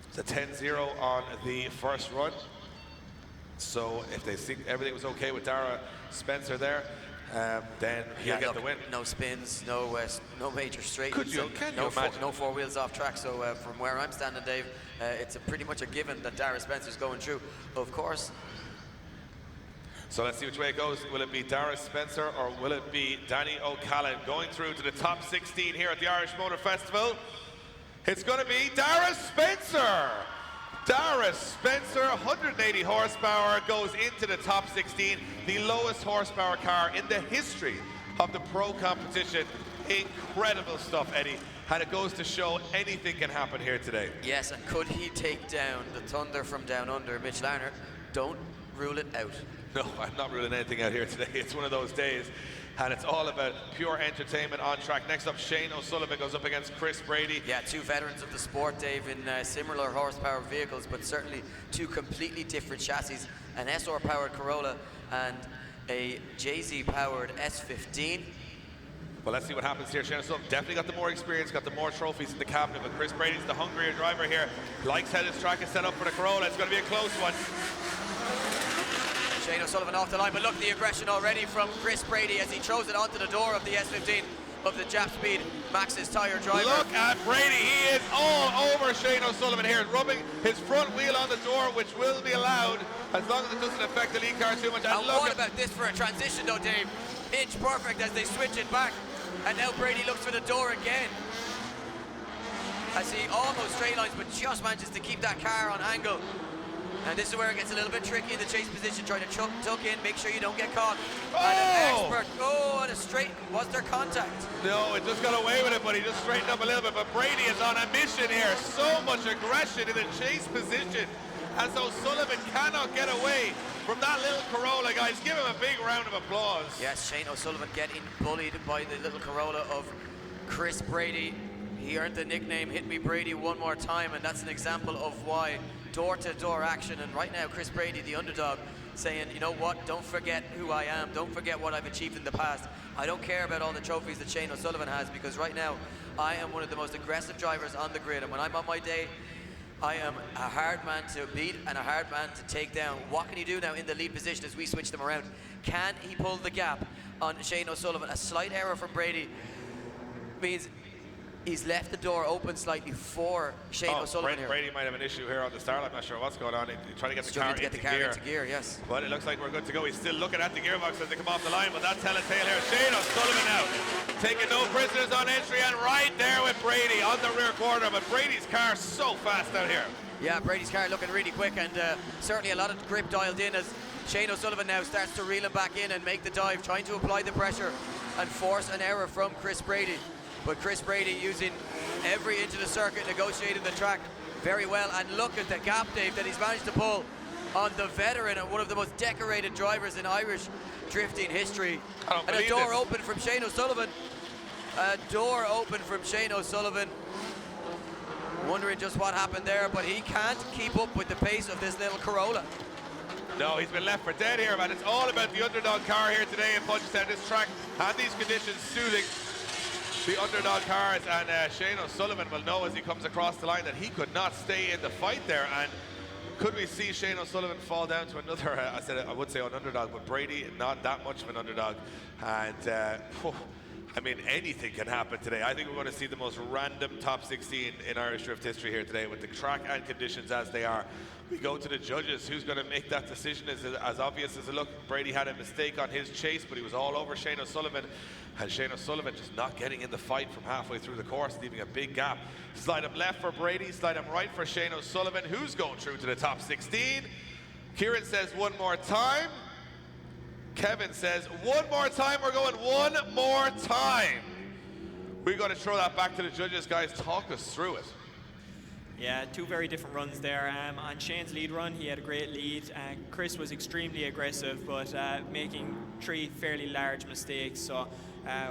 It's a 10-0 on the first run. So if they think everything was okay with Dara Spencer there, then he'll get the win. No spins, no major straight. Can you imagine? No four wheels off track. So from where I'm standing, Dave, it's pretty much a given that Dara Spencer's going through. Of course. So let's see which way it goes. Will it be Dara Spencer or will it be Danny O'Callaghan going through to the top 16 here at the Irish Motor Festival? It's going to be Dara Spencer. Dara Spencer, 180 horsepower, goes into the top 16, the lowest horsepower car in the history of the pro competition. Incredible stuff, Eddie. And it goes to show anything can happen here today. Yes, and could he take down the Thunder from down under, Mitch Larner? Don't rule it out. No, I'm not ruling anything out here today. It's one of those days, and it's all about pure entertainment on track. Next up, Shane O'Sullivan goes up against Chris Brady. Yeah, two veterans of the sport, Dave, in similar horsepower vehicles, but certainly two completely different chassis. An SR-powered Corolla and a JZ-powered S15. Well, let's see what happens here. Shane O'Sullivan definitely got the more experience, got the more trophies in the cabinet, but Chris Brady's the hungrier driver here. Likes how this track is set up for the Corolla. It's going to be a close one. Shane O'Sullivan off the line, but look, the aggression already from Chris Brady as he throws it onto the door of the S15 of the Jap Speed Max's tyre driver. Look at Brady, he is all over Shane O'Sullivan here, rubbing his front wheel on the door, which will be allowed as long as it doesn't affect the lead car too much. And what about this for a transition though, Dave? Pitch perfect as they switch it back, and now Brady looks for the door again. As he almost straight lines, but just manages to keep that car on angle. And this is where it gets a little bit tricky in the chase position, trying to tuck in, make sure you don't get caught. Oh! And an expert, and a straight, was there contact? No, it just got away with it, but he just straightened up a little bit. But Brady is on a mission here. So much aggression in the chase position. And so Sullivan cannot get away from that little Corolla, guys. Give him a big round of applause. Yes, Shane O'Sullivan getting bullied by the little Corolla of Chris Brady. He earned the nickname Hit Me Brady one more time, and that's an example of why door-to-door action. And right now Chris Brady, the underdog, saying, you know what, don't forget who I am, don't forget what I've achieved in the past. I don't care about all the trophies that Shane O'Sullivan has, because right now I am one of the most aggressive drivers on the grid, and when I'm on my day, I am a hard man to beat and a hard man to take down. What can he do now in the lead position as we switch them around? Can he pull the gap on Shane O'Sullivan? A slight error from Brady means he's left the door open slightly for Shane O'Sullivan here. Brady might have an issue here on the start. I'm not sure what's going on. He's trying to get the car into gear, yes. But it looks like we're good to go. He's still looking at the gearbox as they come off the line, but that's telltale here. Shane O'Sullivan now taking no prisoners on entry and right there with Brady on the rear quarter. But Brady's car so fast out here. Yeah, Brady's car looking really quick, and certainly a lot of grip dialed in as Shane O'Sullivan now starts to reel him back in and make the dive, trying to apply the pressure and force an error from Chris Brady. But Chris Brady using every inch of the circuit, negotiating the track very well. And look at the gap, Dave, that he's managed to pull on the veteran and one of the most decorated drivers in Irish drifting history. And a door open from Shane O'Sullivan. A door open from Shane O'Sullivan. Wondering just what happened there, but he can't keep up with the pace of this little Corolla. No, he's been left for dead here, man. It's all about the underdog car here today in Punchestown. This track and these conditions suiting the underdog cars, and Shane O'Sullivan will know as he comes across the line that he could not stay in the fight there. And could we see Shane O'Sullivan fall down to another, I would say an underdog, but Brady not that much of an underdog. And I mean, anything can happen today. I think we're going to see the most random top 16 in Irish drift history here today with the track and conditions as they are. We go to the judges. Who's going to make that decision is as obvious as a look. Brady had a mistake on his chase, but he was all over Shane O'Sullivan. And Shane O'Sullivan just not getting in the fight from halfway through the course, leaving a big gap. Slide him left for Brady, slide him right for Shane O'Sullivan. Who's going through to the top 16? Kieran says one more time. Kevin says one more time. We're going one more time. We're going to throw that back to the judges, guys. Talk us through it. Yeah, two very different runs there. On Shane's lead run, he had a great lead. Chris was extremely aggressive, but making three fairly large mistakes. So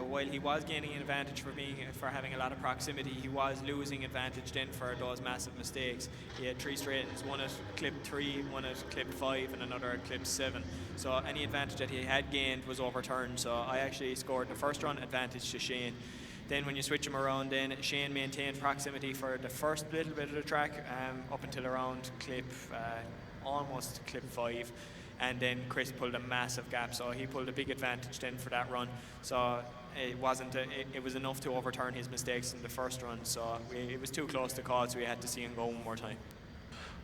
while he was gaining an advantage for having a lot of proximity, he was losing advantage then for those massive mistakes. He had three straight-ins, one at clip 3, one at clip 5, and another at clip 7. So any advantage that he had gained was overturned. So I actually scored the first run advantage to Shane. Then when you switch him around, then Shane maintained proximity for the first little bit of the track up until around almost clip 5. And then Chris pulled a massive gap, so he pulled a big advantage then for that run. So it was enough to overturn his mistakes in the first run. So it was too close to call, so we had to see him go one more time.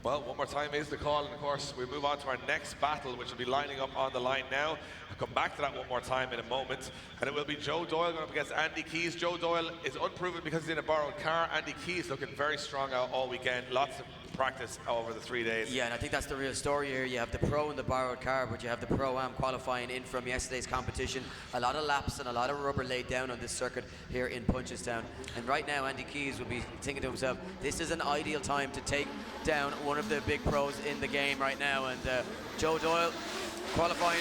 Well, one more time is the call, and of course we move on to our next battle, which will be lining up on the line now. I'll come back to that one more time in a moment, and it will be Joe Doyle going up against Andy Keys. Joe Doyle is unproven because he's in a borrowed car. Andy Keys looking very strong out all weekend, lots of practice over the 3 days. Yeah, and I think that's the real story here. You have the pro in the borrowed car, but you have the Pro-Am qualifying in from yesterday's competition. A lot of laps and a lot of rubber laid down on this circuit here in Punchestown. And right now, Andy Keys will be thinking to himself, this is an ideal time to take down one of the big pros in the game right now. And Joe Doyle qualifying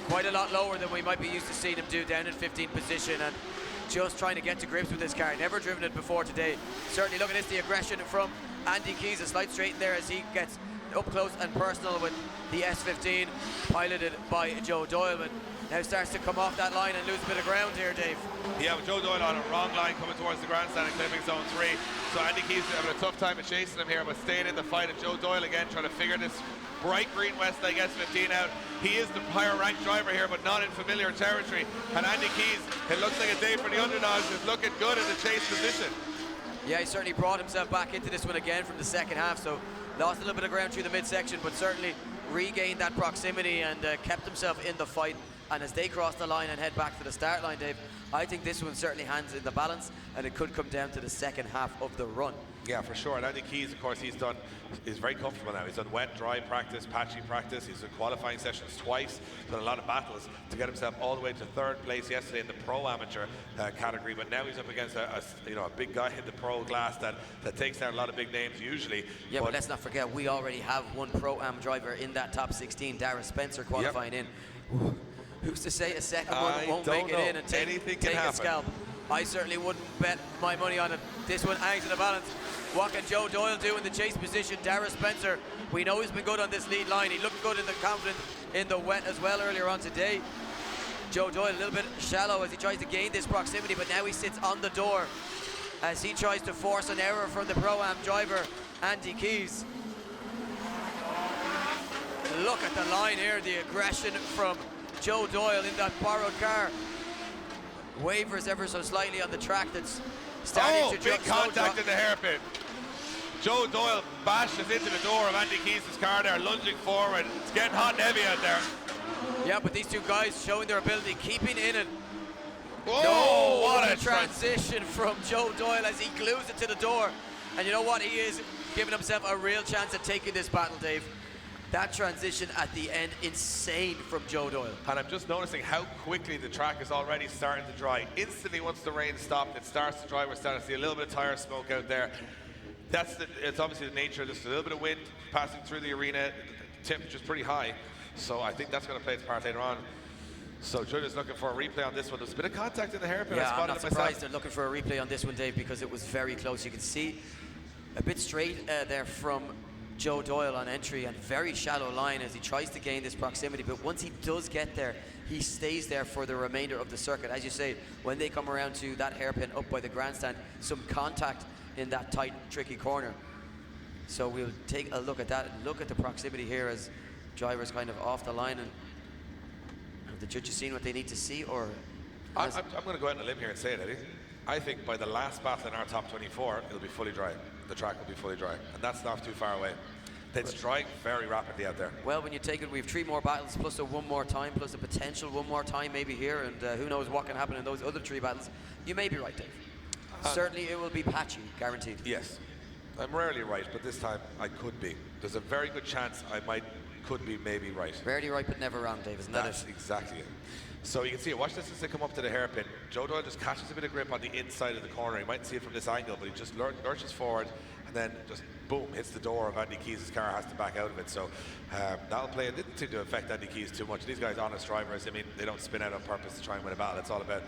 quite a lot lower than we might be used to seeing him do, down in 15th position, and just trying to get to grips with this car. Never driven it before today. Certainly look at this, the aggression from Andy Keys, a slight straight there as he gets up close and personal with the S15 piloted by Joe Doyle, but now starts to come off that line and lose a bit of ground here, Dave. Yeah, with Joe Doyle on a wrong line coming towards the grandstand and clipping zone 3. So Andy Keys having a tough time of chasing him here, but staying in the fight. And Joe Doyle again trying to figure this bright green Westlake S15 out. He is the higher ranked driver here, but not in familiar territory. And Andy Keys, it looks like a day for the underdogs, is looking good in the chase position. Yeah, he certainly brought himself back into this one again from the second half, so lost a little bit of ground through the midsection, but certainly regained that proximity and kept himself in the fight. And as they cross the line and head back to the start line, Dave, I think this one certainly hands in the balance, and it could come down to the second half of the run. Yeah, for sure. And Andy Keys, of course, he's very comfortable now. He's done wet, dry practice, patchy practice. He's done qualifying sessions twice, done a lot of battles to get himself all the way to 3rd place yesterday in the pro amateur category. But now he's up against a big guy in the pro class that takes down a lot of big names usually. Yeah, but let's not forget, we already have one pro-am driver in that top 16, Dara Spencer, qualifying in. Who's to say a second one won't make it in and take a scalp? I certainly wouldn't bet my money on it. This one hangs in the balance. What can Joe Doyle do in the chase position? Dara Spencer, we know he's been good on this lead line. He looked good in the confident in the wet as well earlier on today. Joe Doyle a little bit shallow as he tries to gain this proximity, but now he sits on the door as he tries to force an error from the Pro-Am driver, Andy Keys. Look at the line here, the aggression from Joe Doyle in that borrowed car. Wavers ever so slightly on the track that's starting to big contact in the hairpin. Joe Doyle bashes into the door of Andy Keys' car there, lunging forward. It's getting hot and heavy out there. Yeah, but these two guys showing their ability, keeping in it. Whoa, what a transition from Joe Doyle as he glues it to the door. And you know what? He is giving himself a real chance at taking this battle, Dave. That transition at the end, insane from Joe Doyle. And I'm just noticing how quickly the track is already starting to dry. Instantly, once the rain stopped, it starts to dry. We're starting to see a little bit of tire smoke out there. It's obviously the nature of this. A little bit of wind passing through the arena. The temperature's pretty high. So I think that's going to play its part later on. So Julia's looking for a replay on this one. There's a bit of contact in the hairpin. Yeah, I'm not surprised they're looking for a replay on this one, Dave, because it was very close. You can see a bit straight there from Joe Doyle on entry, and very shallow line as he tries to gain this proximity, but once he does get there, he stays there for the remainder of the circuit. As you say, when they come around to that hairpin up by the grandstand, some contact in that tight, tricky corner. So we'll take a look at that, look at the proximity here as drivers kind of off the line. And have the judges seen what they need to see, or? I'm going to go out on a limb here and say it, Eddie. I think by the last battle in our top 24, it'll be fully dry. The track will be fully dry, and that's not too far away. It's drying very rapidly out there. Well, when you take it, we have 3 more battles, plus a one more time, plus a potential one more time maybe here, and who knows what can happen in those other 3 battles. You may be right, Dave. Certainly it will be patchy, guaranteed. Yes. I'm rarely right, but this time I could be. There's a very good chance could be maybe right. Rarely right, but never wrong, Dave, isn't that it? That's exactly it. So you can see it. Watch this as they come up to the hairpin. Joe Doyle just catches a bit of grip on the inside of the corner. You might see it from this angle, but he just lurches forward and then just boom, hits the door of Andy Keys' car, has to back out of it. So that'll play. It didn't seem to affect Andy Keys too much. These guys, honest drivers, I mean, they don't spin out on purpose to try and win a battle. It's all about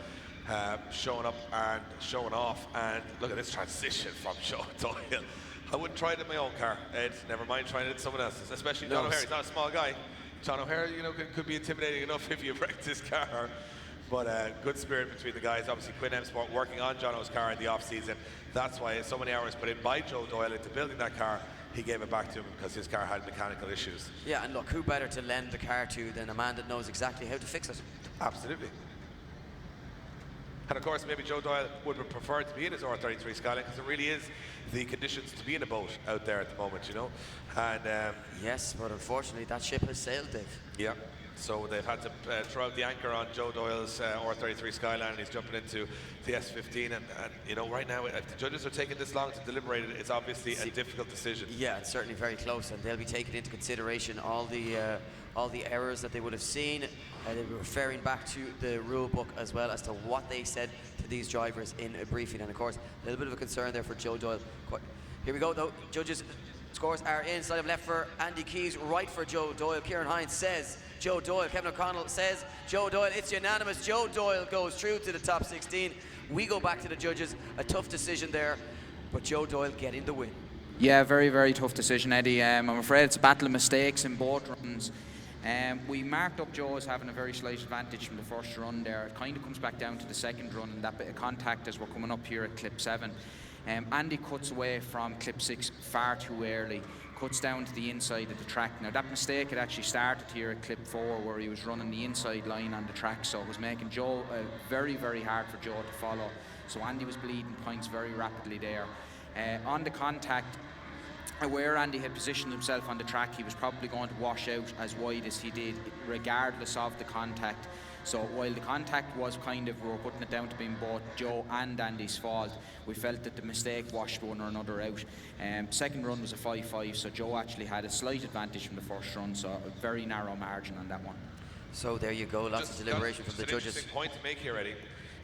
showing up and showing off. And look at this transition from Joe Doyle. I wouldn't try it in my own car, Ed. Never mind trying it in someone else's, especially John O'Hare. He's not a small guy. John O'Hare, could be intimidating enough if you wrecked his car. But good spirit between the guys. Obviously, Quinn M Sport working on Jono's car in the off-season. That's why so many hours put in by Joe Doyle into building that car. He gave it back to him because his car had mechanical issues. Yeah, and look, who better to lend the car to than a man that knows exactly how to fix it? Absolutely. And of course, maybe Joe Doyle would have preferred to be in his R33 Skyline because it really is the conditions to be in a boat out there at the moment, you know. And yes, but unfortunately, that ship has sailed, Dave. yeah. So they've had to throw out the anchor on Joe Doyle's R33 Skyline, and he's jumping into the S15. And you know, right now, if the judges are taking this long to deliberate it, it's obviously a difficult decision. Yeah, it's certainly very close, and they'll be taking into consideration all the errors that they would have seen. They were referring back to the rule book as well as to what they said to these drivers in a briefing. And of course, a little bit of a concern there for Joe Doyle. Here we go, though. Judges' scores are in. Side of left for Andy Keys, right for Joe Doyle. Kieran Hines says Joe Doyle. Kevin O'Connell says Joe Doyle. It's unanimous. Joe Doyle goes through to the top 16. We go back to the judges. A tough decision there, but Joe Doyle getting the win. Yeah, very, very tough decision, Eddie. I'm afraid it's a battle of mistakes in both runs. We marked up Joe as having a very slight advantage from the first run there. It kind of comes back down to the second run and that bit of contact as we're coming up here at clip 7. Andy cuts away from clip 6 far too early, cuts down to the inside of the track. Now that mistake had actually started here at clip 4 where he was running the inside line on the track, so it was making Joe very, very hard for Joe to follow. So Andy was bleeding points very rapidly there. On the contact, where Andy had positioned himself on the track, he was probably going to wash out as wide as he did, regardless of the contact. So while the contact was we were putting it down to being both Joe and Andy's fault, we felt that the mistake washed one or another out. Second run was a 5-5, so Joe actually had a slight advantage from the first run, so a very narrow margin on that one. So there you go, lots of deliberation from the judges. Interesting point to make here, Eddie.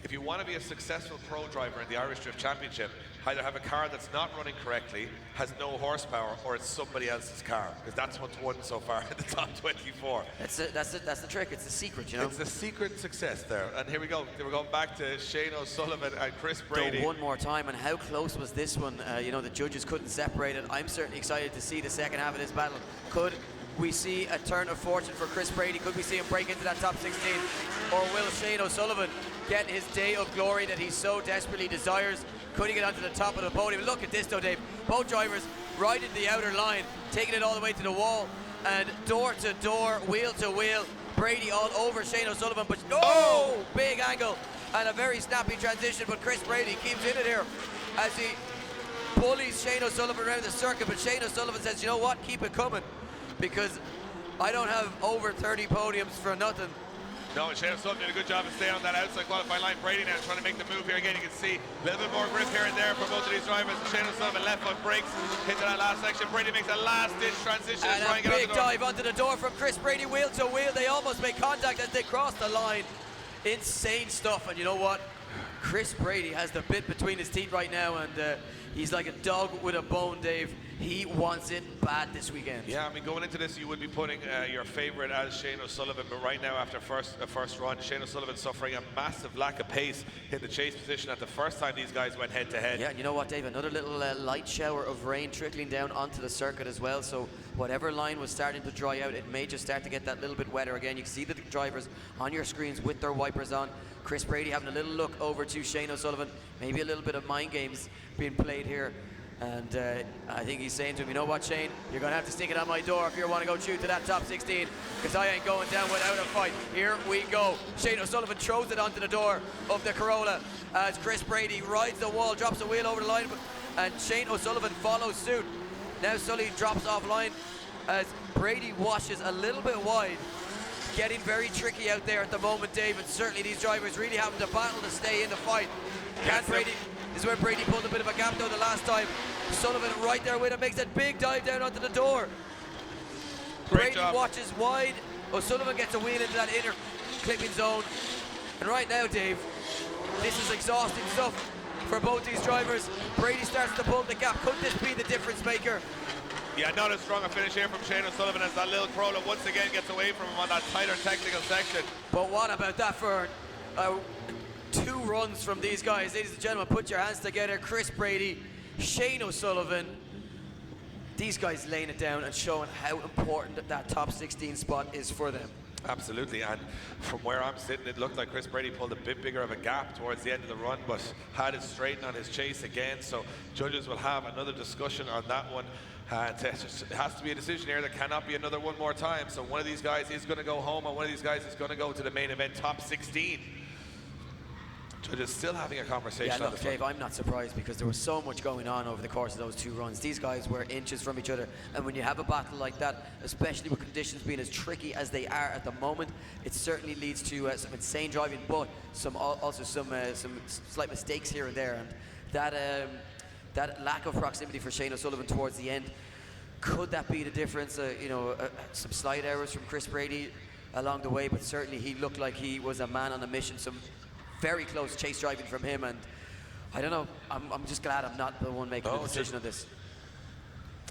If you want to be a successful pro driver in the Irish Drift Championship, either have a car that's not running correctly, has no horsepower, or it's somebody else's car, because that's what's won so far in the top 24. That's the trick. It's the secret, you know. It's the secret success there. And here we go. We're going back to Shane O'Sullivan and Chris Brady. So one more time, and how close was this one? You know, the judges couldn't separate it. I'm certainly excited to see the second half of this battle. Could we see a turn of fortune for Chris Brady? Could we see him break into that top 16? Or will Shane O'Sullivan get his day of glory that he so desperately desires? Could he get onto the top of the podium? Look at this though, Dave. Both drivers right in the outer line, taking it all the way to the wall, and door to door, wheel to wheel. Brady all over Shane O'Sullivan, but big angle and a very snappy transition, but Chris Brady keeps in it here as he bullies Shane O'Sullivan around the circuit. But Shane O'Sullivan says, you know what, keep it coming, because I don't have over 30 podiums for nothing. No, and Shane O'Sullivan did a good job of staying on that outside qualifying line. Brady now trying to make the move here again. You can see a little bit more grip here and there for both of these drivers. Shane O'Sullivan left foot brakes into that last section. Brady makes a last-ditch transition and try a big dive onto the door from Chris Brady, wheel to wheel. They almost make contact as they cross the line. Insane stuff, and you know what? Chris Brady has the bit between his teeth right now, and he's like a dog with a bone, Dave. He wants it bad this weekend. Yeah, I mean, going into this, you would be putting your favourite as Shane O'Sullivan, but right now, after first run, Shane O'Sullivan suffering a massive lack of pace in the chase position at the first time these guys went head-to-head. Yeah, and you know what, Dave? Another little light shower of rain trickling down onto the circuit as well, so whatever line was starting to dry out, it may just start to get that little bit wetter again. You can see the drivers on your screens with their wipers on. Chris Brady having a little look over to Shane O'Sullivan, maybe a little bit of mind games being played here. And I think he's saying to him, you know what, Shane, you're going to have to stick it on my door if you want to go shoot to that top 16, because I ain't going down without a fight. Here we go. Shane O'Sullivan throws it onto the door of the Corolla as Chris Brady rides the wall, drops the wheel over the line, and Shane O'Sullivan follows suit. Now Sully drops off line as Brady washes a little bit wide. Getting very tricky out there at the moment, David. Certainly these drivers really having to battle to stay in the fight. Can Brady... This is where Brady pulled a bit of a gap though the last time. Sullivan right there with him, makes that big dive down onto the door. Brady watches wide. O'Sullivan gets a wheel into that inner clipping zone. And right now, Dave, this is exhausting stuff for both these drivers. Brady starts to pull the gap. Could this be the difference maker? Yeah, not as strong a finish here from Shane O'Sullivan as that little Corolla once again gets away from him on that tighter technical section. But what about that for 2 runs from these guys? Ladies and gentlemen, put your hands together. Chris Brady, Shane O'Sullivan. These guys laying it down and showing how important that top 16 spot is for them. Absolutely, and from where I'm sitting, it looked like Chris Brady pulled a bit bigger of a gap towards the end of the run, but had it straightened on his chase again. So judges will have another discussion on that one. It has to be a decision here. There cannot be another one more time. So one of these guys is going to go home, and one of these guys is going to go to the main event top 16. Judges still having a conversation. Yeah, look, Dave, I'm not surprised because there was so much going on over the course of those 2 runs. These guys were inches from each other, and when you have a battle like that, especially with conditions being as tricky as they are at the moment, it certainly leads to some insane driving, but some slight mistakes here and there, and that lack of proximity for Shane O'Sullivan towards the end, could that be the difference? Some slight errors from Chris Brady along the way, but certainly he looked like he was a man on a mission. Some very close chase driving from him, and I don't know, I'm just glad I'm not the one making the decision on this.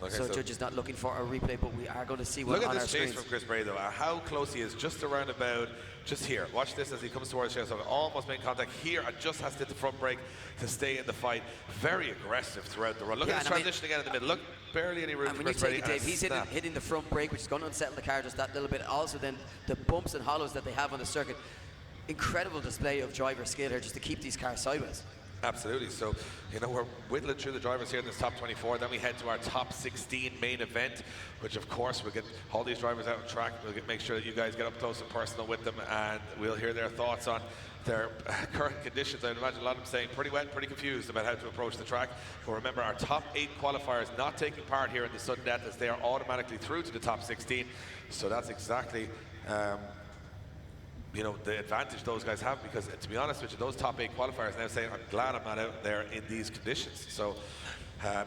Okay, so judge is not looking for a replay, but we are going to see what on our screens. Look at this chase from Chris Brady, though, how close he is, just around about, just here. Watch this as he comes towards Shane O'Sullivan, almost making contact here, and just has to hit the front brake to stay in the fight. Very aggressive throughout the run. Look at his transition again in the middle. Look, barely any room for Chris Brady. Dave, he's hitting the front brake, which is going to unsettle the car just that little bit. Also then the bumps and hollows that they have on the circuit. Incredible display of driver skill here just to keep these cars sideways. Absolutely. So, we're whittling through the drivers here in this top 24. Then we head to our top 16 main event, which of course we'll get all these drivers out on track. We'll make sure that you guys get up close and personal with them, and we'll hear their thoughts on their current conditions. I'd imagine a lot of them saying pretty wet, pretty confused about how to approach the track. But remember, our top 8 qualifiers not taking part here in the sudden death, as they are automatically through to the top 16. So that's exactly the advantage those guys have, because to be honest with you, those top 8 qualifiers now saying, I'm glad I'm not out there in these conditions. So,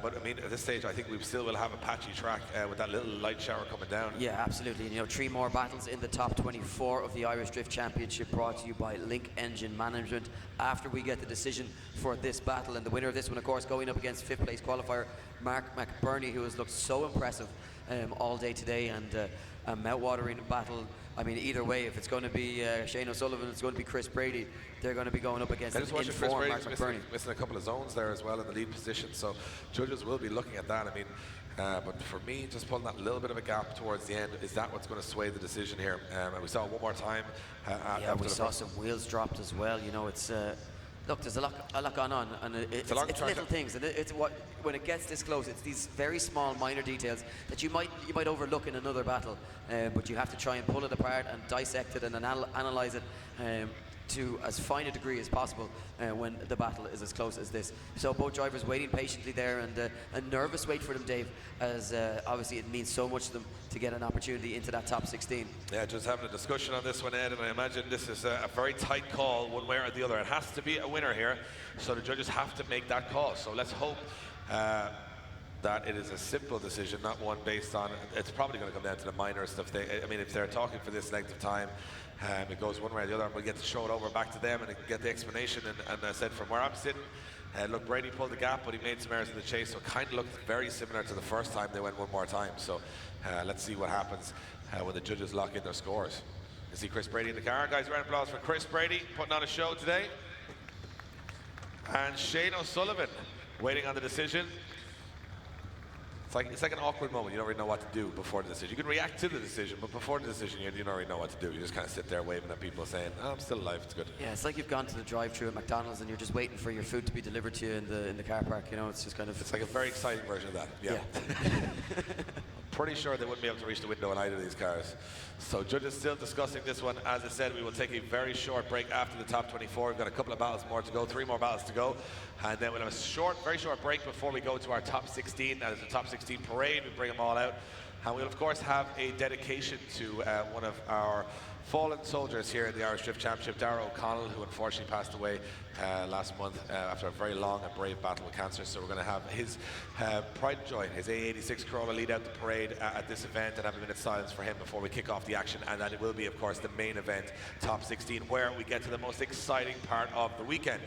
but I mean, at this stage, I think we still will have a patchy track with that little light shower coming down. Yeah, absolutely. 3 more battles in the top 24 of the Irish Drift Championship, brought to you by Link Engine Management. After we get the decision for this battle, and the winner of this one, of course, going up against 5th place qualifier Mark McBurney, who has looked so impressive all day today, and a mouth-watering battle. I mean, either way, if it's going to be Shane O'Sullivan, it's going to be Chris Brady, they're going to be going up against an in-form Mark McBurney. Missing a couple of zones there as well in the lead position, so judges will be looking at that. I mean, but for me, just pulling that little bit of a gap towards the end, is that what's going to sway the decision here? And we saw it one more time. Yeah, we saw some wheels dropped as well. It's look, there's a lot going on, and it's little things, and when it gets this close, it's these very small, minor details that you might overlook in another battle, but you have to try and pull it apart and dissect it and analyze it to as fine a degree as possible when the battle is as close as this. So both drivers waiting patiently there, and a nervous wait for them, Dave, as obviously it means so much to them to get an opportunity into that top 16. Yeah, just having a discussion on this one, Ed, and I imagine this is a very tight call one way or the other. It has to be a winner here, so the judges have to make that call. So let's hope that it is a simple decision, not one based on, it's probably going to come down to the minor stuff. If they're talking for this length of time, it goes one way or the other, and we'll get to show it over back to them and get the explanation. And I said, from where I'm sitting, look, Brady pulled the gap, but he made some errors in the chase, so it kind of looked very similar to the first time they went one more time. So let's see what happens when the judges lock in their scores. You see Chris Brady in the car. Guys, round of applause for Chris Brady, putting on a show today. And Shane O'Sullivan waiting on the decision. It's like an awkward moment. You don't really know what to do before the decision. You can react to the decision, but before the decision, you don't really know what to do. You just kind of sit there waving at people saying, oh, I'm still alive, it's good. Yeah, it's like you've gone to the drive-thru at McDonald's and you're just waiting for your food to be delivered to you in the car park. It's just kind of... It's like a very exciting version of that, yeah. Pretty sure they wouldn't be able to reach the window in either of these cars. So judges still discussing this one. As I said, we will take a very short break after the top 24. We've got a couple of battles more to go, 3 more battles to go. And then we'll have a very short break before we go to our top 16. That is the top 16 parade. We bring them all out. And we'll of course have a dedication to one of our fallen soldiers here in the Irish Drift Championship, Darragh O'Connell, who unfortunately passed away last month after a very long and brave battle with cancer. So we're going to have his pride and joy, his A86 Corolla, lead out the parade at this event, and have a minute's silence for him before we kick off the action. And then it will be, of course, the main event, top 16, where we get to the most exciting part of the weekend.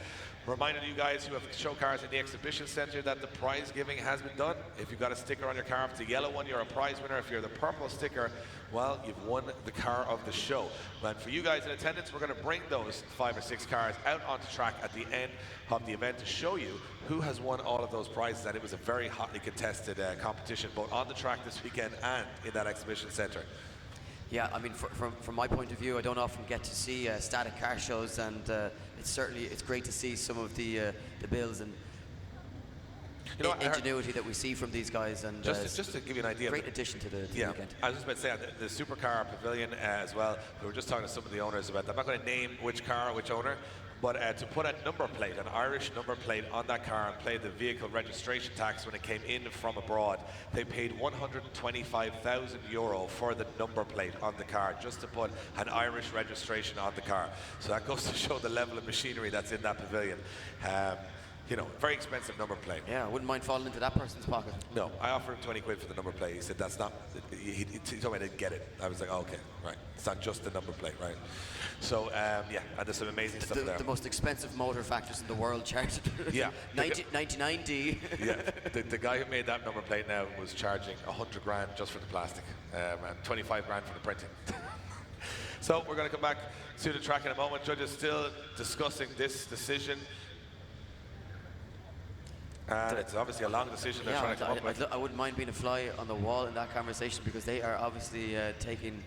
Reminder to you guys who have show cars in the exhibition centre that the prize giving has been done. If you've got a sticker on your car, if it's a yellow one, you're a prize winner. If you're the purple sticker, well, you've won the car of the show. But for you guys in attendance, we're going to bring those 5 or 6 cars out onto track at the end of the event to show you who has won all of those prizes. And it was a very hotly contested competition, both on the track this weekend and in that exhibition centre. Yeah, I mean, from my point of view, I don't often get to see static car shows, and it's great to see some of the builds and ingenuity that we see from these guys. And just to give you an idea, great addition to the weekend. I was just about to say the supercar pavilion as well. We were just talking to some of the owners about that. I'm not going to name which car, which owner, but to put a number plate, an Irish number plate on that car and pay the vehicle registration tax when it came in from abroad, they paid €125,000 for the number plate on the car just to put an Irish registration on the car. So that goes to show the level of machinery that's in that pavilion. You know, very expensive number plate. Yeah, I wouldn't mind falling into that person's pocket. No, I offered him 20 quid for the number plate. He said, that's not, he told me I didn't get it. I was like, oh, okay, right. It's not just the number plate, right? So, yeah, and there's some amazing stuff there. The most expensive motor factors in the world charged. Yeah. 99D. Yeah, the guy who made that number plate now was charging 100 grand just for the plastic and 25 grand for the printing. So we're going to come back to the track in a moment. Judges still discussing this decision. And it's obviously a long decision they're trying to come up with. I wouldn't mind being a fly on the wall in that conversation, because they are obviously taking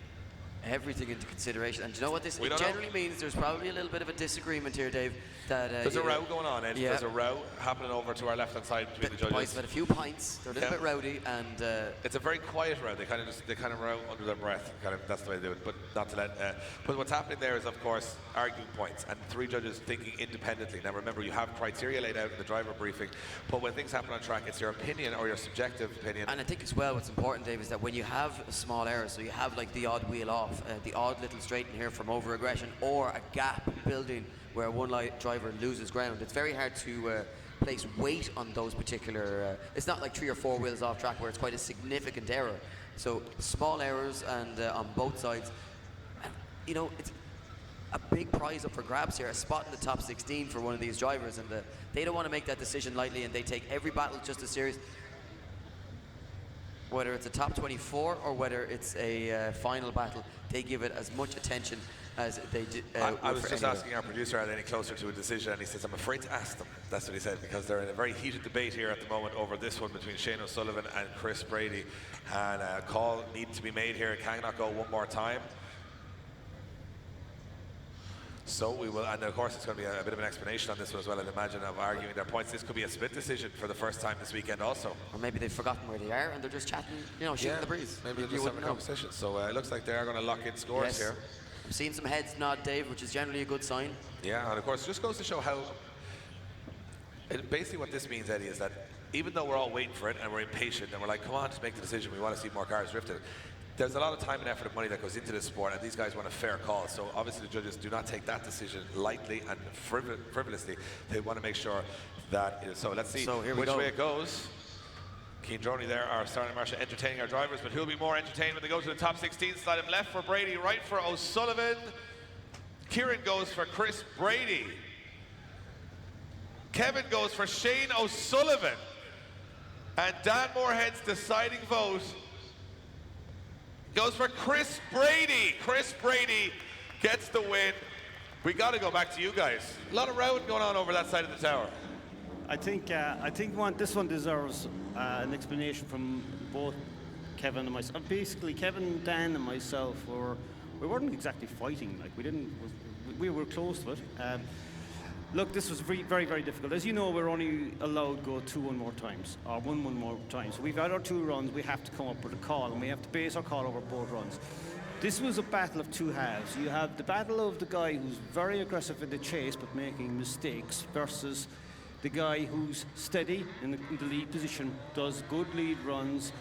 everything into consideration. And do you know what this generally means? There's probably a little bit of a disagreement here, Dave. That there's a row going on, Ed. Yeah. There's a row happening over to our left-hand side between the judges. The boys have had a few pints. They're a little bit rowdy, and it's a very quiet row. They kind of row under their breath. That's the way they do it. But not to let. But what's happening there is, of course, arguing points and three judges thinking independently. Now remember, you have criteria laid out in the driver briefing. But when things happen on track, it's your opinion or your subjective opinion. And I think as well, what's important, Dave, is that when you have a small error, so you have like the odd wheel off, the odd little straighten here from over aggression, or a gap building where one driver loses ground, it's very hard to place weight on those particular. It's not like 3 or 4 wheels off track where it's quite a significant error. So small errors and on both sides, and, you know, it's a big prize up for grabs here, a spot in the top 16 for one of these drivers, and they don't want to make that decision lightly, and they take every battle just as serious. Whether it's a top 24 or whether it's a final battle, they give it as much attention as they did. I was just asking our producer, are they any closer to a decision? And he says, I'm afraid to ask them. That's what he said, because they're in a very heated debate here at the moment over this one between Shane O'Sullivan and Chris Brady. And a call needs to be made here. It cannot go one more time. So we will, and of course it's going to be a bit of an explanation on this one as well, I'd imagine, of arguing their points. This could be a split decision for the first time this weekend also. Or maybe they've forgotten where they are and they're just chatting, you know, shooting the breeze. Maybe they're just having a conversation. So it looks like they are going to lock in scores here. I'm seeing some heads nod, Dave, which is generally a good sign. Yeah, and of course it just goes to show how, basically what this means, Eddie, is that even though we're all waiting for it and we're impatient and we're like, come on, just make the decision, we want to see more cars drifted. There's a lot of time and effort and money that goes into this sport, and these guys want a fair call. So obviously the judges do not take that decision lightly and frivolously. They want to make sure that it is. So let's see which way it goes. Cian Droney there, our starting marshal, entertaining our drivers, but who'll be more entertained when they go to the top 16? Slide him left for Brady, right for O'Sullivan. Kieran goes for Chris Brady. Kevin goes for Shane O'Sullivan. And Dan Moorhead's deciding vote goes for Chris Brady. Chris Brady gets the win. We got to go back to you guys. A lot of rowing going on over that side of the tower. I think this one deserves an explanation from both Kevin and myself. Basically, Kevin, Dan, and myself we weren't exactly fighting. Like we were close to it. Look, this was very, very difficult. As you know, we're only allowed to go 2 more times, or one more time. So we've had our 2 runs. We have to come up with a call, and we have to base our call over both runs. This was a battle of 2 halves. You have the battle of the guy who's very aggressive in the chase but making mistakes versus the guy who's steady in the lead position, does good lead runs,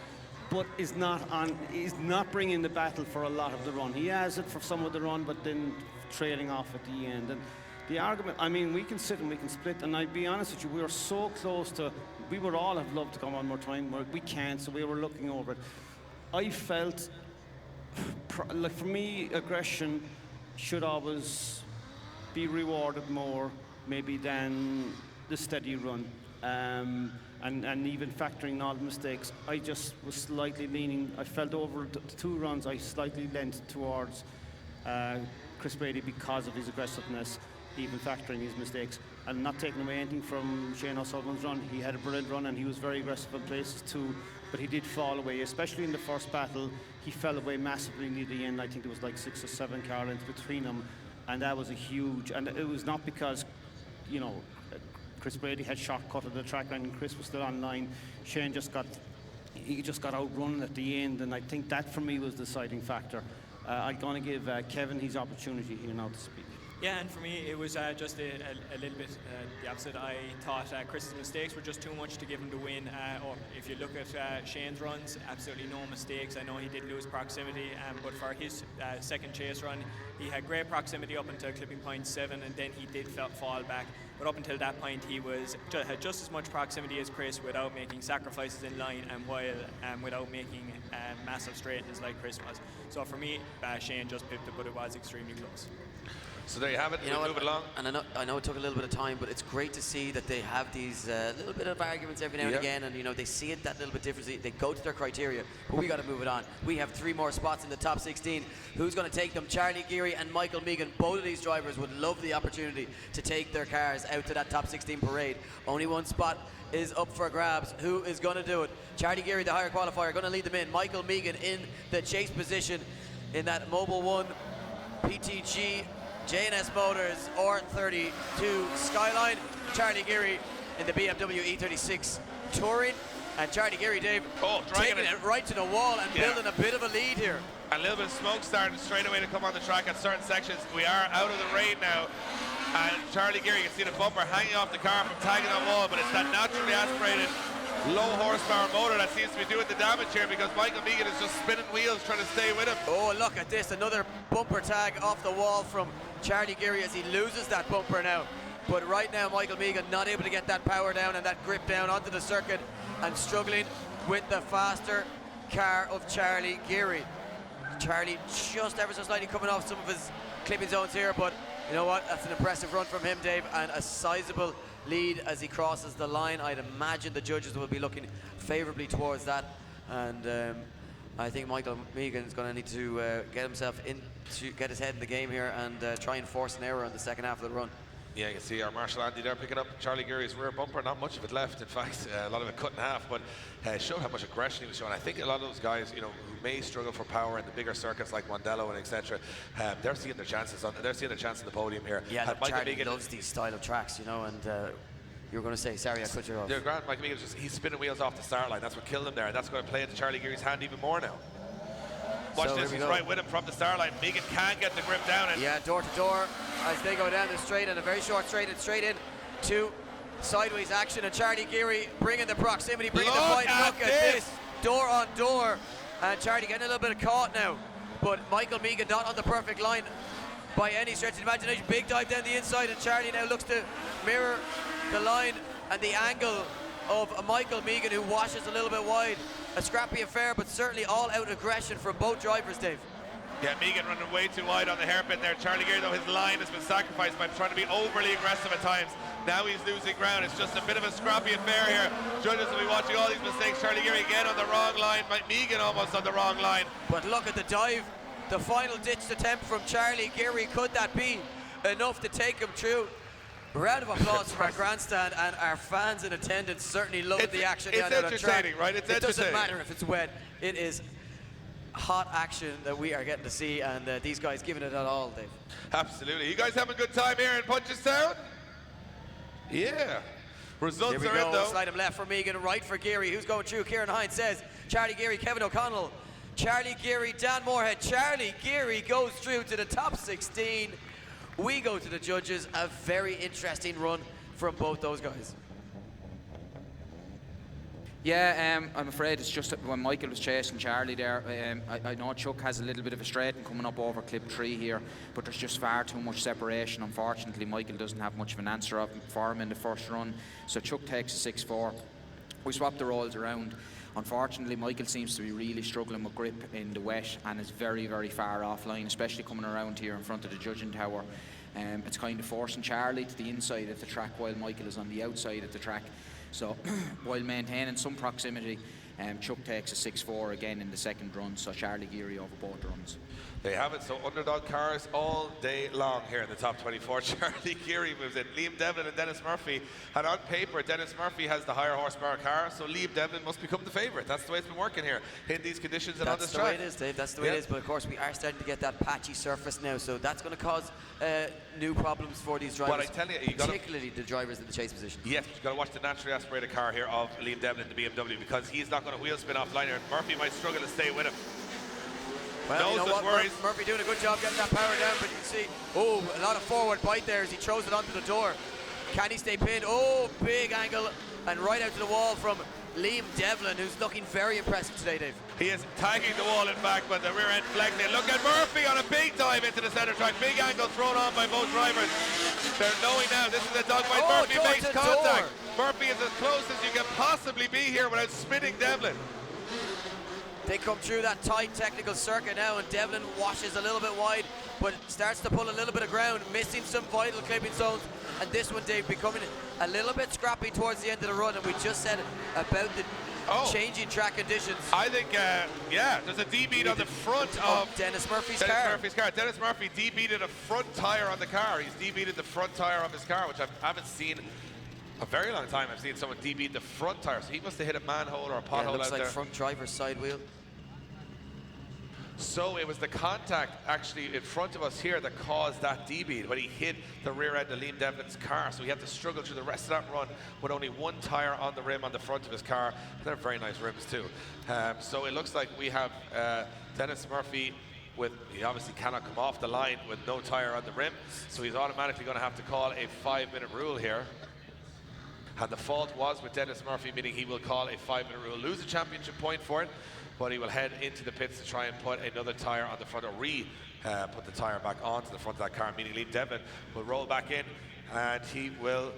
but is not bringing the battle for a lot of the run. He has it for some of the run, but then trailing off at the end. And the argument, I mean, we can sit and we can split, and I'd be honest with you, we were so close to, we would all have loved to come one more time, we can't, so we were looking over it. I felt, like for me, aggression should always be rewarded more, maybe, than the steady run. And even factoring all the mistakes, I just was slightly leaning, I felt over the 2 runs, I slightly leant towards Chris Brady because of his aggressiveness. even factoring his mistakes. And not taking away anything from Shane O'Sullivan's run. He had a brilliant run and he was very aggressive in places too, but he did fall away, especially in the first battle. He fell away massively near the end. I think there was like 6 or 7 car lengths between them, and that was a huge, and it was not because, you know, Chris Brady had shortcut at the track line and Chris was still on line. Shane just got outrun at the end, and I think that for me was the deciding factor. I'm going to give Kevin his opportunity here now to speak. Yeah, and for me, it was just a little bit the opposite. I thought Chris's mistakes were just too much to give him the win. Or if you look at Shane's runs, absolutely no mistakes. I know he did lose proximity, but for his second chase run, he had great proximity up until clipping point 7, and then he did fall back. But up until that point, he had just as much proximity as Chris without making sacrifices in line, and without making massive straightness like Chris was. So for me, Shane just pipped it, but it was extremely close. So there you have it. You know We'll move it along. And I know it took a little bit of time, but it's great to see that they have these little bit of arguments every now and again, and you know they see it that little bit differently. They go to their criteria, but we got to move it on. We have 3 more spots in the top 16. Who's going to take them? Charlie Geary and Michael Meegan. Both of these drivers would love the opportunity to take their cars out to that top 16 parade. Only one spot is up for grabs. Who is going to do it? Charlie Geary, the higher qualifier, going to lead them in. Michael Meegan in the chase position in that Mobil 1 PTG J&S Motors R32 Skyline. Charlie Geary in the BMW E36 Touring. And Charlie Geary, Dave, taking it right to the wall and building a bit of a lead here. A little bit of smoke starting straight away to come on the track at certain sections. We are out of the rain now. And Charlie Geary, you can see the bumper hanging off the car from tagging that wall, but it's that naturally aspirated low horsepower motor that seems to be doing the damage here, because Michael Meegan is just spinning wheels trying to stay with him. Oh, look at this, another bumper tag off the wall from Charlie Geary as he loses that bumper now. But right now Michael Meegan not able to get that power down and that grip down onto the circuit, and struggling with the faster car of Charlie Geary. Charlie just ever so slightly coming off some of his clipping zones here, but you know what, that's an impressive run from him, Dave, and a sizable lead as he crosses the line. I'd imagine the judges will be looking favourably towards that, and I think Michael Meegan is going to need to get his head in the game here and try and force an error in the second half of the run. Yeah, you can see our Marshall Andy there picking up Charlie Geary's rear bumper. Not much of it left, in fact, a lot of it cut in half, but showed how much aggression he was showing. I think a lot of those guys, you know, who may struggle for power in the bigger circuits like Mondello and etc., they're seeing their chances on the podium here. Yeah, look, Charlie loves these style of tracks, you know, and you were going to say, sorry, I cut you off. Yeah, Grant, Michael Meegan, he's spinning wheels off the start line. That's what killed him there, and that's going to play into Charlie Geary's hand even more now. Watch this, he's right with him from the start line. Meegan can't get the grip down. And yeah, door to door as they go down the straight, and a very short straight, and straight in to sideways action. And Charlie Geary bringing the proximity, bringing the fight. Look at this, door on door. And Charlie getting a little bit of caught now. But Michael Meegan not on the perfect line by any stretch of imagination. Big dive down the inside, and Charlie now looks to mirror the line and the angle of Michael Meegan, who washes a little bit wide. A scrappy affair, but certainly all out aggression from both drivers, Dave. Yeah, Meegan running way too wide on the hairpin there. Charlie Geary, though, his line has been sacrificed by trying to be overly aggressive at times. Now he's losing ground. It's just a bit of a scrappy affair here. Judges will be watching all these mistakes. Charlie Geary again on the wrong line. Meegan almost on the wrong line. But look at the dive. The final ditched attempt from Charlie Geary. Could that be enough to take him through? A round of applause for our grandstand, and our fans in attendance certainly loving the action. It's entertaining, right? It's entertaining. It doesn't matter if it's wet. It is hot action that we are getting to see, and these guys giving it all, Dave. Absolutely. You guys having a good time here in Punchestown? Yeah. Results are in, though. Slide him left for Meegan, right for Geary. Who's going through? Kieran Hines says Charlie Geary, Kevin O'Connell. Charlie Geary, Dan Moorhead. Charlie Geary goes through to the top 16. We go to the judges. A very interesting run from both those guys. Yeah, I'm afraid it's just that when Michael was chasing Charlie there, I know Chuck has a little bit of a straighten coming up over clip 3 here, but there's just far too much separation. Unfortunately, Michael doesn't have much of an answer for him in the first run, so Chuck takes a 6-4. We swap the roles around. Unfortunately, Michael seems to be really struggling with grip in the wet and is very, very far offline, especially coming around here in front of the judging tower. It's kind of forcing Charlie to the inside of the track while Michael is on the outside of the track. So while maintaining some proximity, Chuck takes a 6-4 again in the second run, so Charlie Geary over both runs. They have it, so underdog cars all day long here in the top 24. Charlie Geary moves in. Liam Devlin and Dennis Murphy. And on paper, Dennis Murphy has the higher horsepower car, so Liam Devlin must become the favourite. That's the way it's been working here in these conditions and on this track. That's the way it is, Dave. That's the way it is. But of course, we are starting to get that patchy surface now, so that's going to cause new problems for these drivers. But I tell you, particularly the drivers in the chase position. Yes, but you've got to watch the naturally aspirated car here of Liam Devlin in the BMW, because he's not going to wheel spin offline here. Murphy might struggle to stay with him. Well, you know what, Murphy doing a good job getting that power down, but you see, oh, a lot of forward bite there as he throws it onto the door. Can he stay pinned? Oh, big angle, and right out to the wall from Liam Devlin, who's looking very impressive today, Dave. He is tagging the wall, in fact, but the rear end flexing. Look at Murphy on a big dive into the centre track. Big angle thrown on by both drivers. They're knowing now this is a dogfight. Oh, Murphy makes contact. Murphy is as close as you can possibly be here without spinning Devlin. They come through that tight technical circuit now, and Devlin washes a little bit wide, but starts to pull a little bit of ground, missing some vital clipping zones. And this one, Dave, becoming a little bit scrappy towards the end of the run. And we just said about the changing track conditions. I think, yeah, there's a D-beat on the front of Dennis Murphy's car. Dennis Murphy D-beated a front tyre on the car. He's D-beated the front tyre of his car, which I haven't seen a very long time. I've seen someone D-beat the front tyre, so he must have hit a manhole or a pothole out there. Looks like front driver's side wheel. So it was the contact actually in front of us here that caused that D-beat when he hit the rear end of Liam Devlin's car. So he had to struggle through the rest of that run with only one tyre on the rim on the front of his car. They're very nice rims too. So it looks like we have Dennis Murphy he obviously cannot come off the line with no tyre on the rim. So he's automatically going to have to call a 5-minute rule here. And the fault was with Dennis Murphy, meaning he will call a 5-minute rule, lose a championship point for it, but he will head into the pits to try and put another tyre on the front, or put the tyre back onto the front of that car, meaning Liam Devlin will roll back in, and he will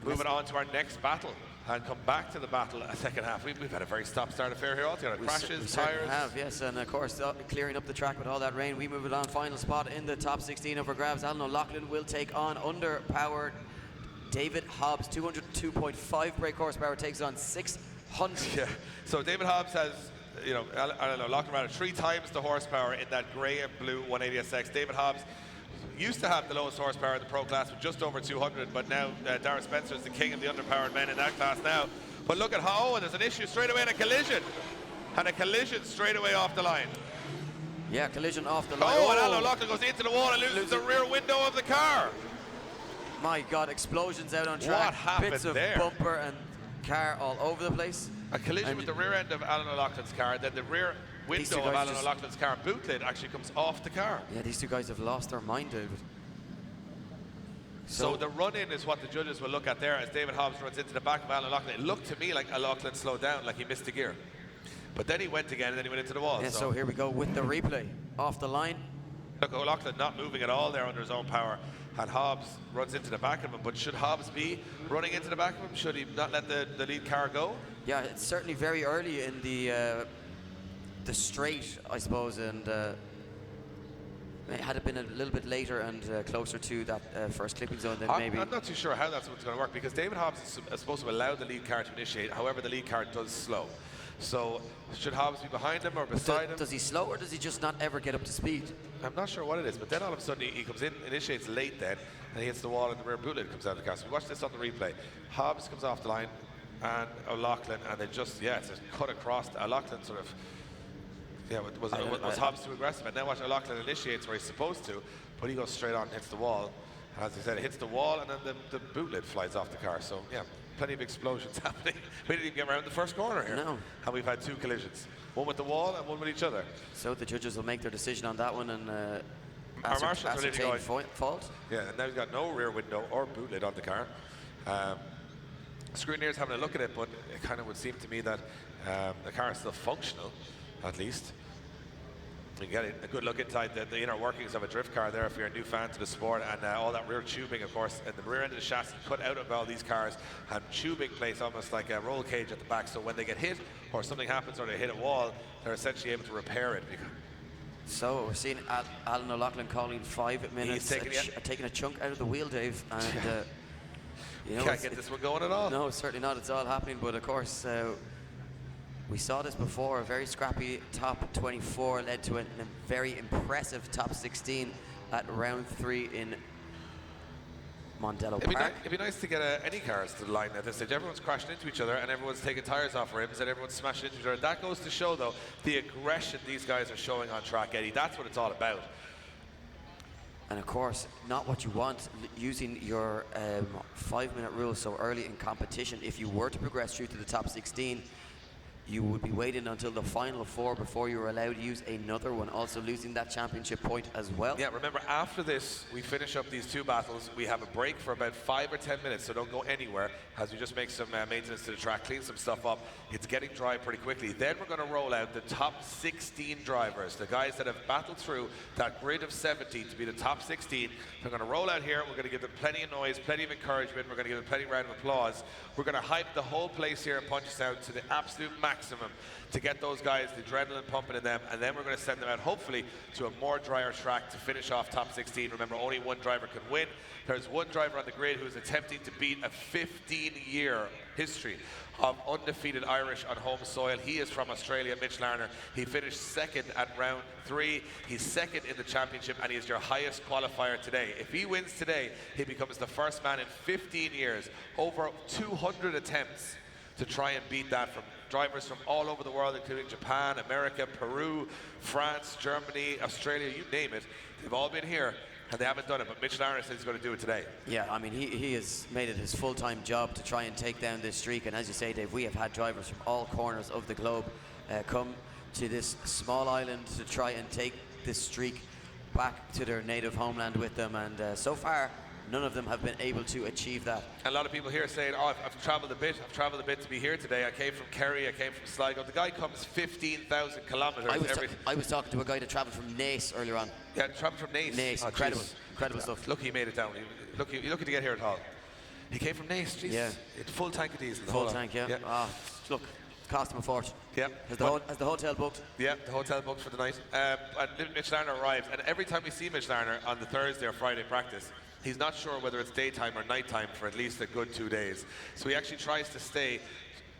move it on to our next battle and come back to the battle a second half. We've had a very stop-start affair here altogether. Crashes, tyres. Have, yes, and of course clearing up the track with all that rain. We move it on, final spot in the top 16 over grabs. Alan O'Loughlin will take on underpowered David Hobbs. 202.5 brake horsepower, takes on 600. Yeah, so David Hobbs has, you know, Alan O'Loughlin ran 3 times the horsepower in that grey and blue 180SX. David Hobbs used to have the lowest horsepower in the pro class with just over 200, but now Darragh Spencer is the king of the underpowered men in that class now. But look at how, and there's an issue straight away in a collision. And a collision straight away off the line. Yeah, collision off the line. Oh, and Alan O'Loughlin goes into the wall and loses the rear window of the car. My God, explosions out on track. What happened Bits of there? bumper and car all over the place. A collision with the rear end of Alan O'Loughlin's car, then the rear window of Alan O'Loughlin's car boot lid actually comes off the car. Yeah, these two guys have lost their mind, David. So the run-in is what the judges will look at there as David Hobbs runs into the back of Alan O'Loughlin. It looked to me like O'Loughlin slowed down, like he missed a gear. But then he went again, and then he went into the wall. Yeah, so here we go with the replay. Off the line. Look, O'Loughlin not moving at all there under his own power, and Hobbs runs into the back of him. But should Hobbs be running into the back of him? Should he not let the lead car go? Yeah, it's certainly very early in the straight, I suppose, and had it been a little bit later and closer to that first clipping zone, then maybe. I'm not too sure how that's what's going to work, because David Hobbs is supposed to allow the lead car to initiate. However, the lead car does slow. So should Hobbs be behind him or beside him? Does he slow, or does he just not ever get up to speed? I'm not sure what it is, but then all of a sudden he comes in, initiates late then, and he hits the wall and the rear boot lid comes out of the car. So we watch this on the replay. Hobbs comes off the line and O'Loughlin, and they just, yeah, it's a cut across. O'Loughlin sort of, yeah, was Hobbs too aggressive? And then watch O'Loughlin initiates where he's supposed to, but he goes straight on and hits the wall. And as I said, it hits the wall and then the boot lid flies off the car. So yeah, plenty of explosions happening. We didn't even get around the first corner here. No. And we've had 2 collisions. One with the wall and one with each other. So the judges will make their decision on that one and our marshals are ascertain fault. Yeah, and now he's got no rear window or boot lid on the car. Scrutineer's having a look at it, but it kind of would seem to me that the car is still functional, at least. You can get a good look inside the inner workings of a drift car there if you're a new fan to the sport, and all that rear tubing, of course, and the rear end of the chassis cut out of all these cars, and tubing placed almost like a roll cage at the back, so when they get hit or something happens or they hit a wall, they're essentially able to repair it. So we're seeing Alan O'Loughlin calling 5 minutes, taking a chunk out of the wheel, Dave, and you know, can't get this one going at all. No, certainly not. It's all happening, but of course We saw this before, a very scrappy top 24 led to a very impressive top 16 at round 3 in Mondello Park. It'd be nice to get any cars to the line at this stage. Everyone's crashing into each other and everyone's taking tyres off rims and everyone's smashing into each other. That goes to show, though, the aggression these guys are showing on track, Eddie. That's what it's all about. And of course, not what you want, using your 5-minute rule so early in competition. If you were to progress through to the top 16, you would be waiting until the final 4 before you were allowed to use another one, also losing that championship point as well. Yeah, remember, after this, we finish up these 2 battles. We have a break for about 5 or 10 minutes, so don't go anywhere as we just make some maintenance to the track, clean some stuff up. It's getting dry pretty quickly. Then we're going to roll out the top 16 drivers, the guys that have battled through that grid of 70 to be the top 16. They're going to roll out here. We're going to give them plenty of noise, plenty of encouragement. We're going to give them plenty of round of applause. We're going to hype the whole place here in Punchestown to the absolute maximum to get those guys the adrenaline pumping in them, and then we're going to send them out hopefully to a more drier track to finish off top 16. Remember, only one driver can win. There's one driver on the grid who is attempting to beat a 15-year history of undefeated Irish on home soil. He is from Australia, Mitch Larner. He finished 2nd at round 3. He's 2nd in the championship, and he is your highest qualifier today. If he wins today, he becomes the first man in 15 years, over 200 attempts to try and beat that, from drivers from all over the world, including Japan, America, Peru, France, Germany, Australia, you name it. They've all been here and they haven't done it, but Mitch Larner says he's going to do it today. Yeah, I mean, he has made it his full-time job to try and take down this streak, and as you say, Dave, we have had drivers from all corners of the globe come to this small island to try and take this streak back to their native homeland with them, and so far none of them have been able to achieve that. A lot of people here saying, oh, I've travelled a bit to be here today. I came from Kerry, I came from Sligo. The guy comes 15,000 kilometres. I was talking to a guy that travelled from Naas earlier on. Yeah, travelled from Naas. Naas, incredible stuff. Lucky he made it down. Lucky to get here at all. He came from Naas, jeez. Yeah. Full tank of diesel. Full tank, yeah. Look, cost him a fortune. Yeah. Has the hotel booked? Yeah, the hotel booked for the night. And Mitch Larner arrives, and every time we see Mitch Larner on the Thursday or Friday practice, he's not sure whether it's daytime or nighttime for at least a good 2 days. So he actually tries to stay